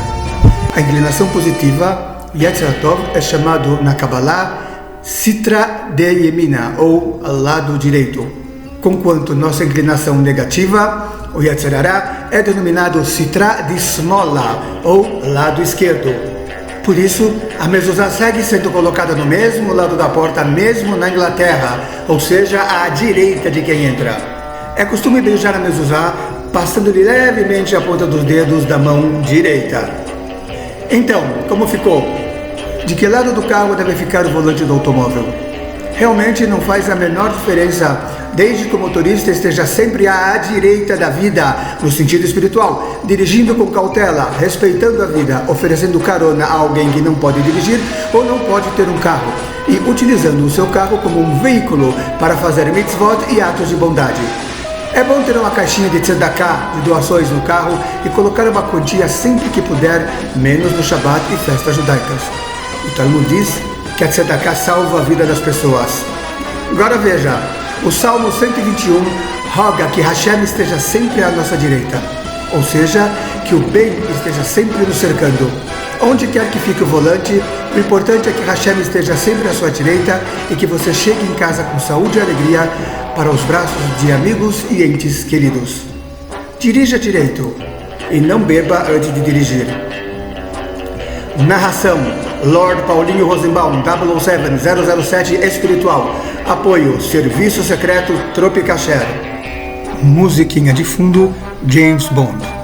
A inclinação positiva, Yetzer Tov, é chamado na Kabbalah Sitra de Yemina, ou lado direito. Conquanto nossa inclinação negativa, o Yetzer Hara, é denominado Sitra de Smola, ou lado esquerdo. Por isso, a mezuzá segue sendo colocada no mesmo lado da porta, mesmo na Inglaterra, ou seja, à direita de quem entra. É costume beijar a mezuzá, passando-lhe levemente a ponta dos dedos da mão direita. Então, como ficou? De que lado do carro deve ficar o volante do automóvel? Realmente não faz a menor diferença, desde que o motorista esteja sempre à direita da vida, no sentido espiritual, dirigindo com cautela, respeitando a vida, oferecendo carona a alguém que não pode dirigir ou não pode ter um carro, e utilizando o seu carro como um veículo para fazer mitzvot e atos de bondade. É bom ter uma caixinha de tzedakah, de doações no carro, e colocar uma quantia sempre que puder, menos no Shabbat e festas judaicas. O Talmud diz que a tzedakah salva a vida das pessoas. Agora veja, o Salmo 121 roga que Hashem esteja sempre à nossa direita, ou seja, que o bem esteja sempre nos cercando. Onde quer que fique o volante, o importante é que Hashem esteja sempre à sua direita e que você chegue em casa com saúde e alegria para os braços de amigos e entes queridos. Dirija direito e não beba antes de dirigir. Narração: Lord Paulinho Rosenbaum, 007 Espiritual. Apoio: Serviço Secreto Tropicacher. Musiquinha de fundo: James Bond.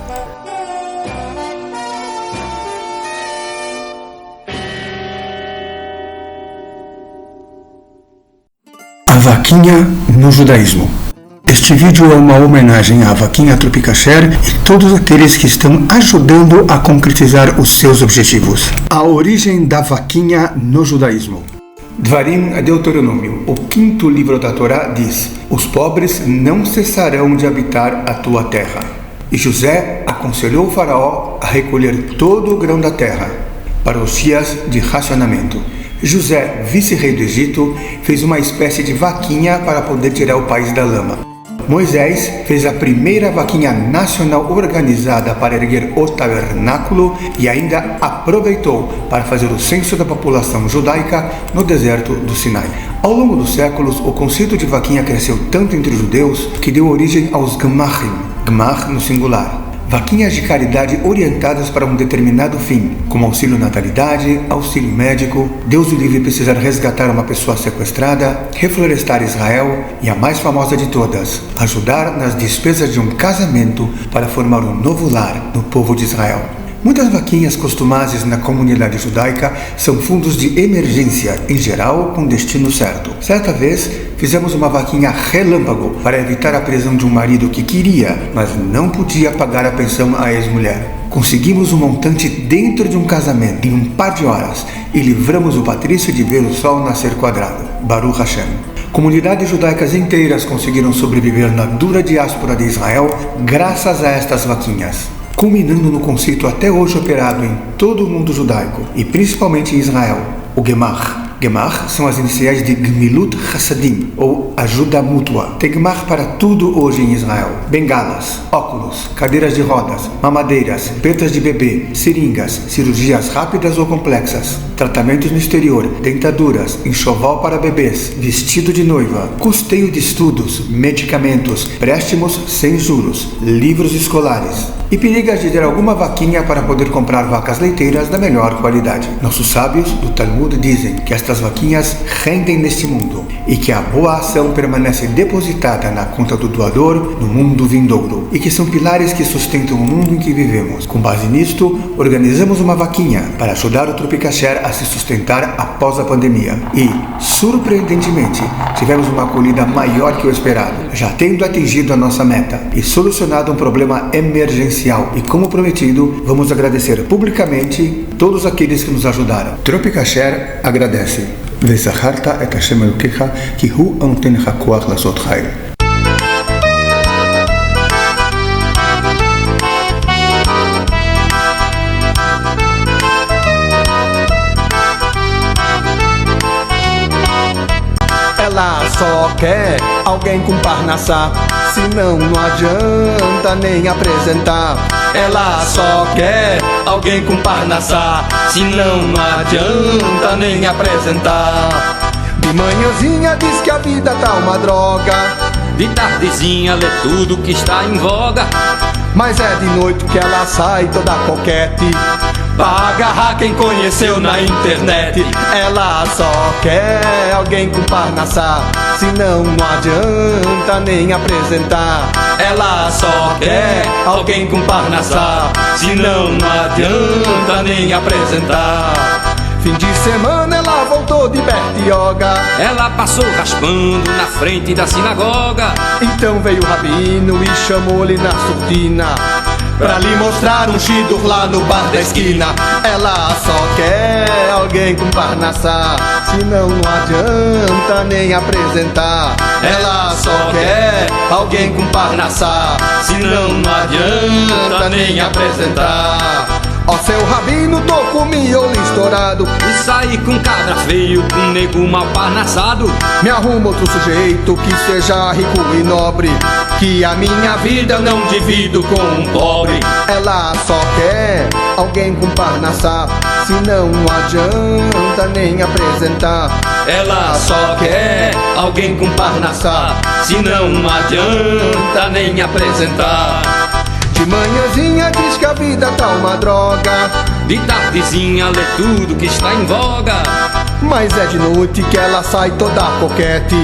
vaquinha no judaísmo. Este vídeo é uma homenagem à vaquinha Tropicasher e todos aqueles que estão ajudando a concretizar os seus objetivos. A origem da vaquinha no judaísmo. Dvarim é Deuteronômio, o 5º livro da Torá, diz: os pobres não cessarão de habitar a tua terra. E José aconselhou o faraó a recolher todo o grão da terra para os dias de racionamento. José, vice-rei do Egito, fez uma espécie de vaquinha para poder tirar o país da lama. Moisés fez a primeira vaquinha nacional organizada para erguer o tabernáculo e ainda aproveitou para fazer o censo da população judaica no deserto do Sinai. Ao longo dos séculos, o conceito de vaquinha cresceu tanto entre os judeus que deu origem aos gmachim, gmach no singular. Vaquinhas de caridade orientadas para um determinado fim, como auxílio natalidade, auxílio médico, Deus o livre precisar resgatar uma pessoa sequestrada, reflorestar Israel e a mais famosa de todas, ajudar nas despesas de um casamento para formar um novo lar no povo de Israel. Muitas vaquinhas costumadas na comunidade judaica são fundos de emergência, em geral com destino certo. Certa vez, fizemos uma vaquinha relâmpago para evitar a prisão de um marido que queria, mas não podia pagar a pensão à ex-mulher. Conseguimos um montante dentro de um casamento em um par de horas e livramos o patrício de ver o sol nascer quadrado. Baruch Hashem. Comunidades judaicas inteiras conseguiram sobreviver na dura diáspora de Israel graças a estas vaquinhas, culminando no conceito até hoje operado em todo o mundo judaico, e principalmente em Israel, o Gemach. Gemach são as iniciais de Gmilut Hassadim, ou ajuda mútua. Tem Gemach para tudo hoje em Israel: bengalas, óculos, cadeiras de rodas, mamadeiras, petas de bebê, seringas, cirurgias rápidas ou complexas, tratamentos no exterior, dentaduras, enxoval para bebês, vestido de noiva, custeio de estudos, medicamentos, préstimos sem juros, livros escolares. E perigas de ter alguma vaquinha para poder comprar vacas leiteiras da melhor qualidade. Nossos sábios do Talmud dizem que estas vaquinhas rendem neste mundo e que a boa ação permanece depositada na conta do doador no mundo vindouro e que são pilares que sustentam o mundo em que vivemos. Com base nisto, organizamos uma vaquinha para ajudar o Tropicasher a se sustentar após a pandemia e, surpreendentemente, tivemos uma acolhida maior que o esperado, já tendo atingido a nossa meta e solucionado um problema emergencial. E como prometido, vamos agradecer publicamente todos aqueles que nos ajudaram. Tropicasher agradece. Vezacharta et Hashem Elokecha ki hu anoten lecha koach lasot chayil. Ela só quer alguém com parnassá, senão não adianta nem apresentar. Ela só quer alguém com parnassá, senão não adianta nem apresentar. De manhãzinha diz que a vida tá uma droga, de tardezinha lê tudo que está em voga, mas é de noite que ela sai toda coquete pra agarrar quem conheceu na internet. Ela só quer alguém com parnassá, senão não adianta nem apresentar. ela só quer alguém com parnassá, senão não adianta nem apresentar. Fim de semana ela voltou de Bertioga, ela passou raspando na frente da sinagoga. Então veio o rabino e chamou-lhe na surdina pra lhe mostrar um shidur lá no bar da esquina. Ela só quer alguém com parnassá, senão não adianta nem apresentar. Ela só quer alguém com parnassá, senão não adianta nem apresentar. Ó seu rabino, tô com miolo estourado e saí com cabra feio, com nego mal parnassado. Me arruma outro sujeito que seja rico e nobre, que a minha vida eu não divido com um pobre. Ela só quer alguém com parnassá, senão não adianta nem apresentar. Ela só quer alguém com parnassá, senão não adianta nem apresentar. De manhãzinha diz que a vida tá uma droga, de tardezinha lê tudo que está em voga, mas é de noite que ela sai toda coquete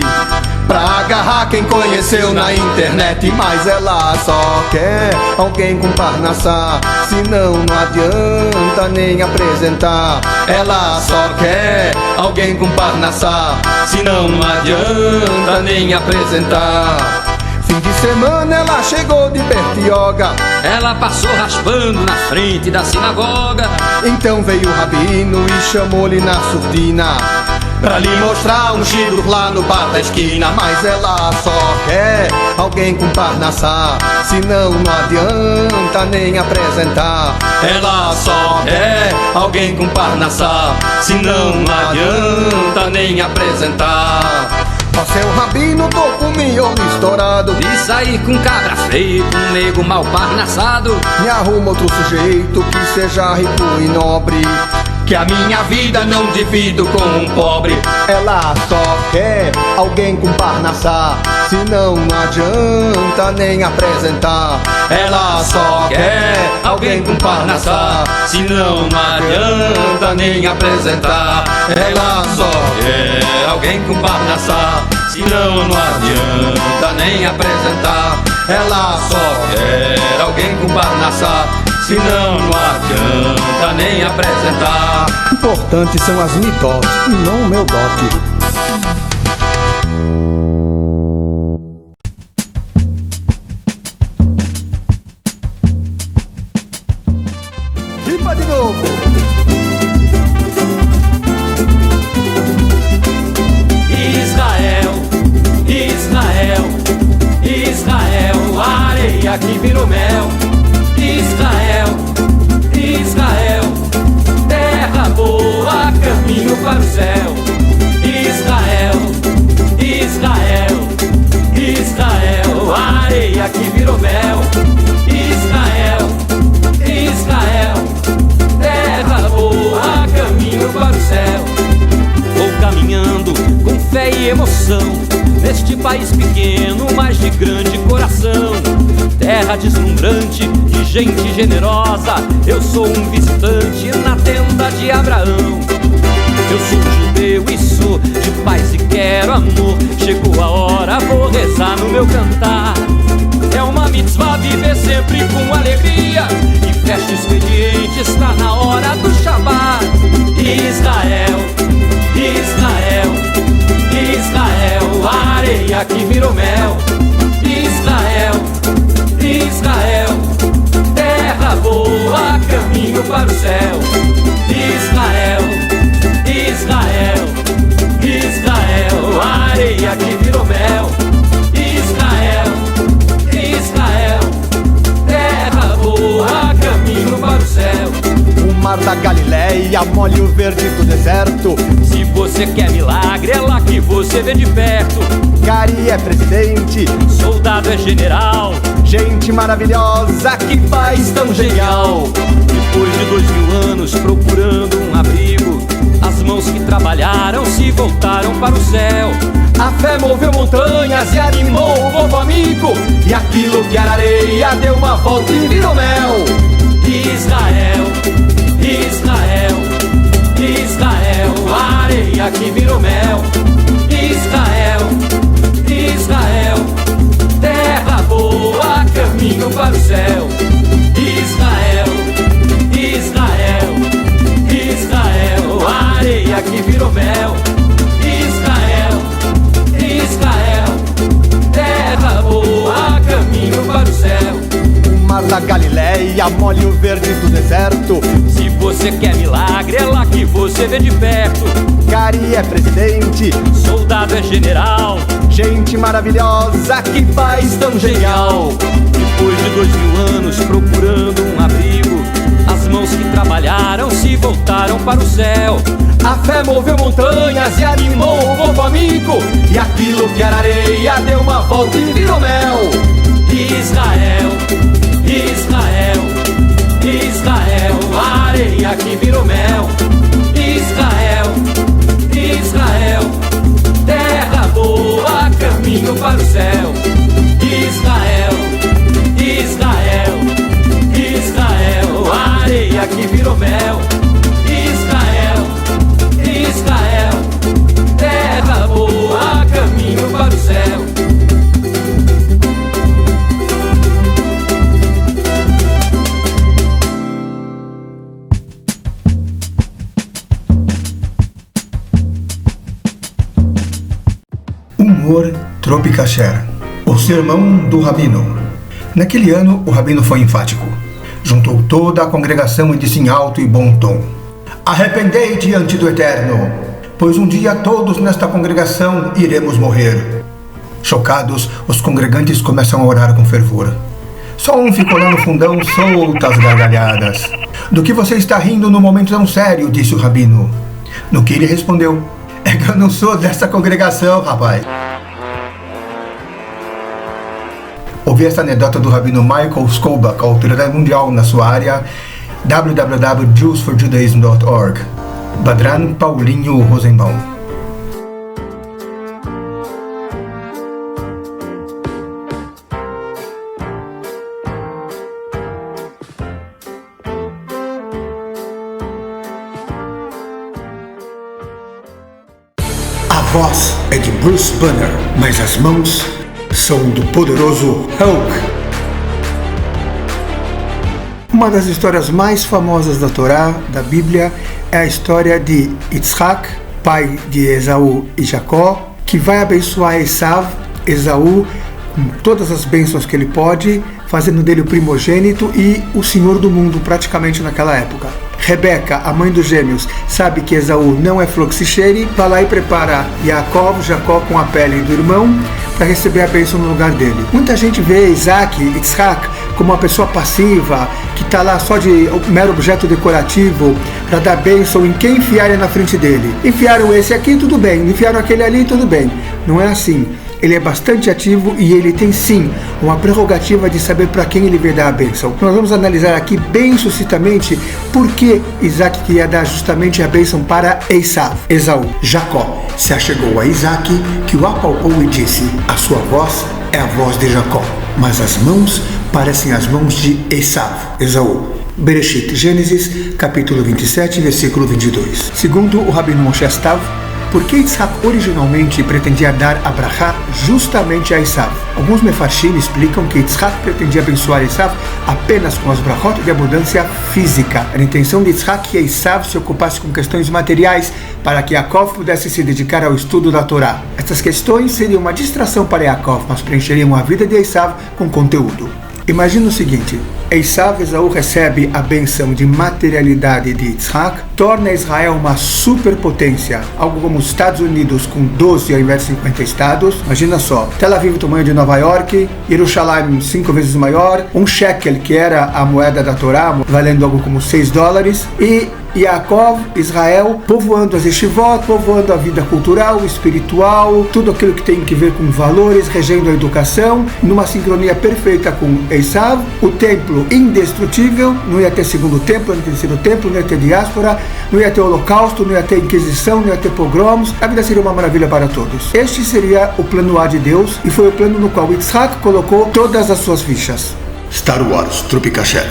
pra agarrar quem conheceu na internet. Mas ela só quer alguém com Parnassá, senão não adianta nem apresentar. Ela só quer alguém com Parnassá, senão não adianta nem apresentar. Fim de semana ela chegou de Bertioga, ela passou raspando na frente da sinagoga. Então veio o rabino e chamou-lhe na surdina pra lhe mostrar um chibro lá no bar da esquina. Mas ela só quer alguém com Parnassá, senão não adianta nem apresentar. Ela só quer alguém com Parnassá, senão não adianta nem apresentar. Ó seu rabino, tô com miolo estourado, de sair com cabra freio, um nego mal parnassado. Me arruma outro sujeito que seja rico e nobre, que a minha vida não divido com um pobre. Ela só quer alguém com Parnassá, senão não adianta nem apresentar. Ela só quer alguém com Parnassá, senão não adianta nem apresentar. Ela só quer alguém com Parnassá, senão não adianta nem apresentar. Ela só quer alguém com Parnassá, senão não adianta nem apresentar. Importantes são as mitos e não o meu dote. Ripa de novo. Israel, Israel, Israel, areia que virou mel. Israel, Israel, terra boa, caminho para o céu. Israel, Israel, Israel, areia que virou mel. Israel, Israel, terra boa, caminho para o céu. Vou caminhando com fé e emoção neste país pequeno, mas de grande coração. Terra deslumbrante, de gente generosa. Eu sou um visitante na tenda de Abraão. Eu sou judeu e sou de paz e quero amor. Chegou a hora, vou rezar no meu cantar. É uma mitzvah viver sempre com alegria, e fecha o expediente, está na hora do Shabbat. Israel, Israel, Israel, areia que virou mel. Israel, Israel, terra boa, caminho para o céu. Israel, Israel, Israel, areia que virou mel. Israel, Israel, terra boa, caminho para o céu. O mar da Galileia molha o verde do deserto. Se você quer milagre, é lá que você vê de perto. Gari é presidente, soldado é general, gente maravilhosa, que país tão genial. Depois de 2000 anos procurando um abrigo, as mãos que trabalharam se voltaram para o céu. A fé moveu montanhas e animou o povo amigo, e aquilo que era areia deu uma volta e virou mel. Israel, Israel, Israel, areia que virou mel. Israel, Israel, terra boa, caminho para o céu. Israel, Israel, Israel, areia que virou mel. Israel, Israel, terra boa, caminho para o céu. O mar da Galileia molha o verde do deserto. Se você quer milagre, é lá que você vê de perto. Gari é presidente, soldado é general, gente maravilhosa, que país tão genial. Depois de 2000 anos procurando um abrigo, as mãos que trabalharam se voltaram para o céu. A fé moveu montanhas e animou o povo amigo, e aquilo que era areia deu uma volta e virou mel. Israel, Israel, Israel, areia que virou mel. Israel, Israel, terra boa, caminho para o céu. Israel, Israel, Israel, areia que virou mel. Israel, Israel, terra boa, caminho para o céu. Tropicasher, o sermão do Rabino. Naquele ano, o Rabino foi enfático. Juntou toda a congregação e disse em alto e bom tom: arrependei diante do Eterno, pois um dia todos nesta congregação iremos morrer. Chocados, os congregantes começam a orar com fervor. Só um ficou lá no fundão, soltas gargalhadas. Do que você está rindo num momento tão sério? Disse o Rabino. No que ele respondeu: é que eu não sou dessa congregação, rapaz. Ouvi essa anedota do Rabino Michael Skobach, autoridade mundial na sua área, www.jewsforjudaism.org. Badran Paulinho Rosenbaum. A voz é de Bruce Banner, mas as mãos são do poderoso Hulk. Uma das histórias mais famosas da Torá, da Bíblia, é a história de Yitzhak, pai de Esaú e Jacó, que vai abençoar Esaú com todas as bênçãos que ele pode, fazendo dele o primogênito e o senhor do mundo praticamente naquela época. Rebeca, a mãe dos gêmeos, sabe que Esaú não é fluxicheire, vai lá e prepara Jacó com a pele do irmão para receber a bênção no lugar dele. Muita gente vê Yitzhak, como uma pessoa passiva, que está lá só de mero objeto decorativo para dar bênção em quem enfiarem na frente dele. Enfiaram esse aqui, tudo bem. Enfiaram aquele ali, tudo bem. Não é assim. Ele é bastante ativo e ele tem sim uma prerrogativa de saber para quem ele vai dar a bênção. Nós vamos analisar aqui bem sucintamente por que Isaac queria dar justamente a bênção para Esaú. Jacó se achegou a Isaac, que o apalpou e disse: a sua voz é a voz de Jacó, mas as mãos parecem as mãos de Esaú. Bereshit, Gênesis, capítulo 27, versículo 22. Segundo o Rabino Moshe Stav, por que Yitzhak originalmente pretendia dar a brachá justamente a Esaú? Alguns mefarshim explicam que Yitzhak pretendia abençoar Esaú apenas com as brachot de abundância física. Era a intenção de Yitzhak que Esaú se ocupasse com questões materiais para que Yaakov pudesse se dedicar ao estudo da Torá. Essas questões seriam uma distração para Yaakov, mas preencheriam a vida de Esaú com conteúdo. Imagina o seguinte: Esaú recebe a benção de materialidade de Yitzhak, torna Israel uma superpotência, algo como os Estados Unidos com 12 ao invés de 50 estados. Imagina só, Tel Aviv, o tamanho de Nova York, Jerusalém 5 vezes maior, um shekel, que era a moeda da Torá, valendo algo como $6, e Yaakov, Israel, povoando as yeshivot, povoando a vida cultural, espiritual, tudo aquilo que tem que ver com valores, regendo a educação, numa sincronia perfeita com Esaú. O templo indestrutível, não ia ter segundo templo, não ia ter terceiro templo, não ia ter diáspora, não ia ter holocausto, não ia ter inquisição, não ia ter pogroms, a vida seria uma maravilha para todos. Este seria o plano A de Deus, e foi o plano no qual Yitzhak colocou todas as suas fichas. Star Wars, Tropicasher.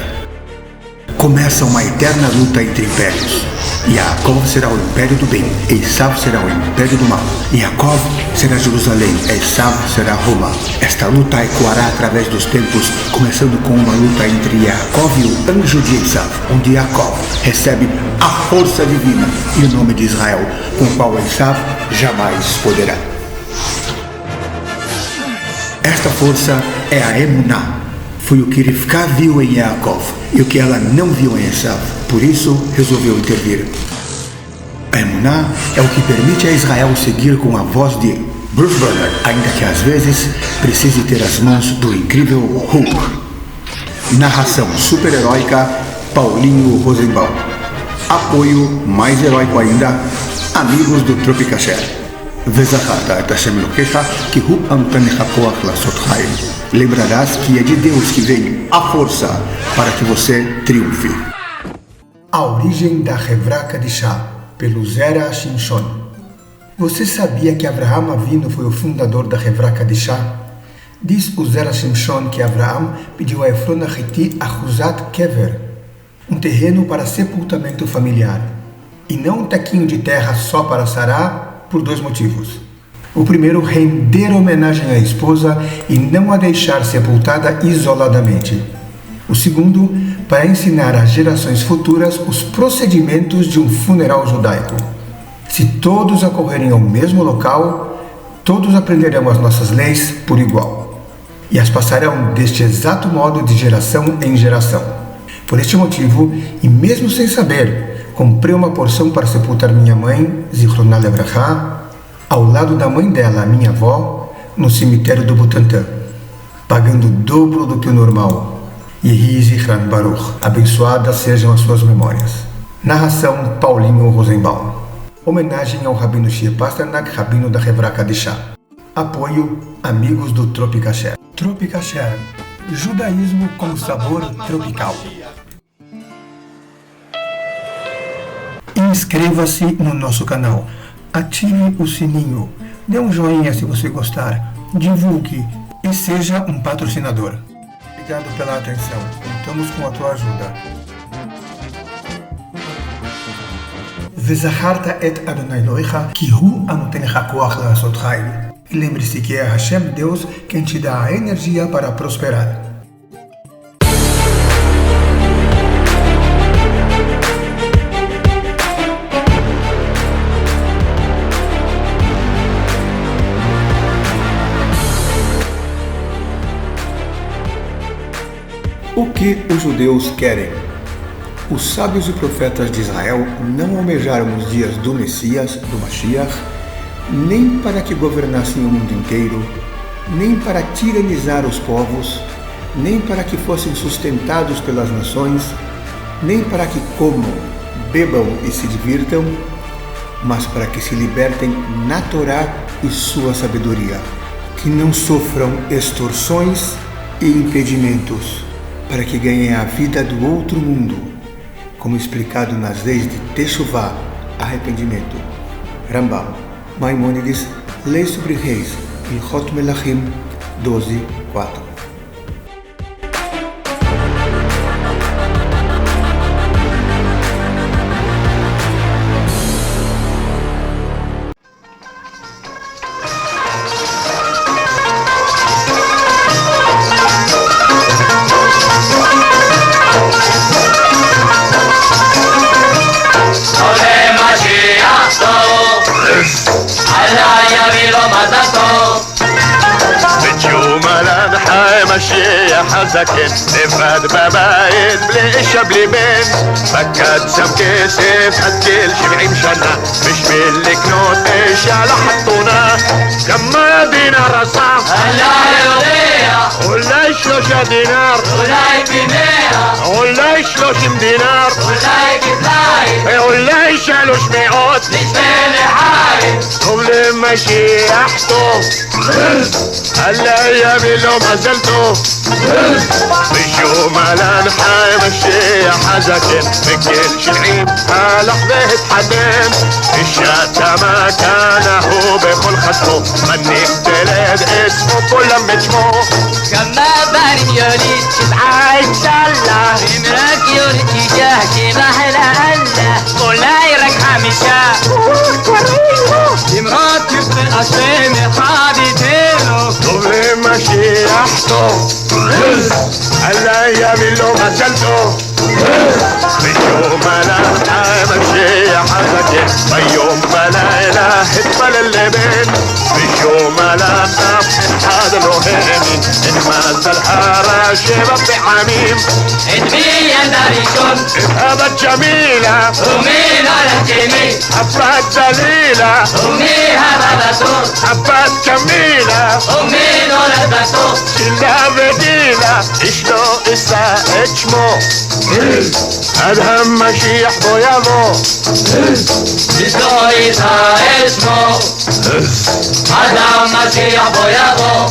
Começa uma eterna luta entre impérios. Yaakov será o império do bem, Esaú será o império do mal. Yaakov será Jerusalém, Esaú será Roma. Esta luta ecoará através dos tempos, começando com uma luta entre Yaakov e o anjo de Esaú, onde Yaakov recebe a força divina e o nome de Israel, com o qual Esaú jamais poderá. Esta força é a Emuná. Foi o que Rivka viu em Yaakov e o que ela não viu em Esaú. Por isso, resolveu intervir. A Emuná é o que permite a Israel seguir com a voz de Bruce Banner, ainda que às vezes precise ter as mãos do incrível Hulk. Narração super-heróica, Paulinho Rosenbaum. Apoio mais heróico ainda, amigos do Tropicasher. Lembrarás que é de Deus que vem a força para que você triunfe. A origem da Hevra Kadishá, pelo Zera Shimshon. Você sabia que Avraham Avinu foi o fundador da Hevra Kadishá? Diz o Zera Shimshon que Avraham pediu a Efron Hiti Achuzat Kever, um terreno para sepultamento familiar, e não um tequinho de terra só para Sará, por 2 motivos. O primeiro, render homenagem à esposa e não a deixar sepultada isoladamente. O segundo, para ensinar às gerações futuras os procedimentos de um funeral judaico. Se todos ocorrerem ao mesmo local, todos aprenderão as nossas leis por igual e as passarão deste exato modo de geração em geração. Por este motivo, e mesmo sem saber, comprei uma porção para sepultar minha mãe, Zichroná Levrachá, ao lado da mãe dela, minha avó, no cemitério do Butantã, pagando o dobro do que o normal. Yehi Zichran Baruch, abençoadas sejam as suas memórias. Narração Paulinho Rosenbaum. Homenagem ao Rabino Shir Pasternak, Rabino da Hevra Kadishá. Apoio Amigos do Tropicasher. Tropicasher, judaísmo com sabor tropical. Inscreva-se no nosso canal, ative o sininho, dê um joinha se você gostar, divulgue e seja um patrocinador. Obrigado pela atenção, contamos com a tua ajuda. Vezacharta et Adonai Elohecha, ki hu anoten lecha koach la'asot chayil. E lembre-se que é Hashem, Deus, quem te dá a energia para prosperar. O que os judeus querem? Os sábios e profetas de Israel não almejaram os dias do Messias, do Mashiach, nem para que governassem o mundo inteiro, nem para tiranizar os povos, nem para que fossem sustentados pelas nações, nem para que comam, bebam e se divirtam, mas para que se libertem na Torá e sua sabedoria, que não sofram extorsões e impedimentos, para que ganhem a vida do outro mundo, como explicado nas leis de Teshuvá, arrependimento. Rambam, Maimônides, Lei sobre Reis, Ilchot Melachim 12:4. משיח הזקן, לבד בבית, בלי אישה בלי בן, פקד שם כסף עד גיל 70 שנה, בשביל לקנות אישה לחתונה. כמה דינר עשה? אני יודע. אולי 3 דינר, אולי ב100, אולי 30 דינר, אולי כפליים, אולי 300 בשביל לחיים. טוב למשיח טוב, אללה יביא לו מזל טוב. בשום הלנחי משיח הזקן, בגיל 70 הלך והתחתן. אישה תמה קנה הוא בכל חסמו, מניק תלד אסמו כולם את שמו. כמה בנים יוליד 7 אינשאללה, אם רק יוליד 6 שבח לאללה, אולי רק 5 אמרות יפתח השם אחד איתנו. טוב למשיח טוב, אללה יביא לו מזל טוב. בשום הלנחי משיח הזקן, ביום בלילה התפלל לבן. בשום הלנחי אחד לא האמין, את מזל הרע 7 פעמים. את מי ילדה ראשון? את הבת ג'מילה, ומי נולד שני? הבת דלילה, ומי הבא בתור? הבת קמילה, ומי נולד בתור? שילה ודילה, אשתו אשא את שמו. עד המשיח בו יבוא, אשתו ישראל שמו, עד המשיח בו יבוא.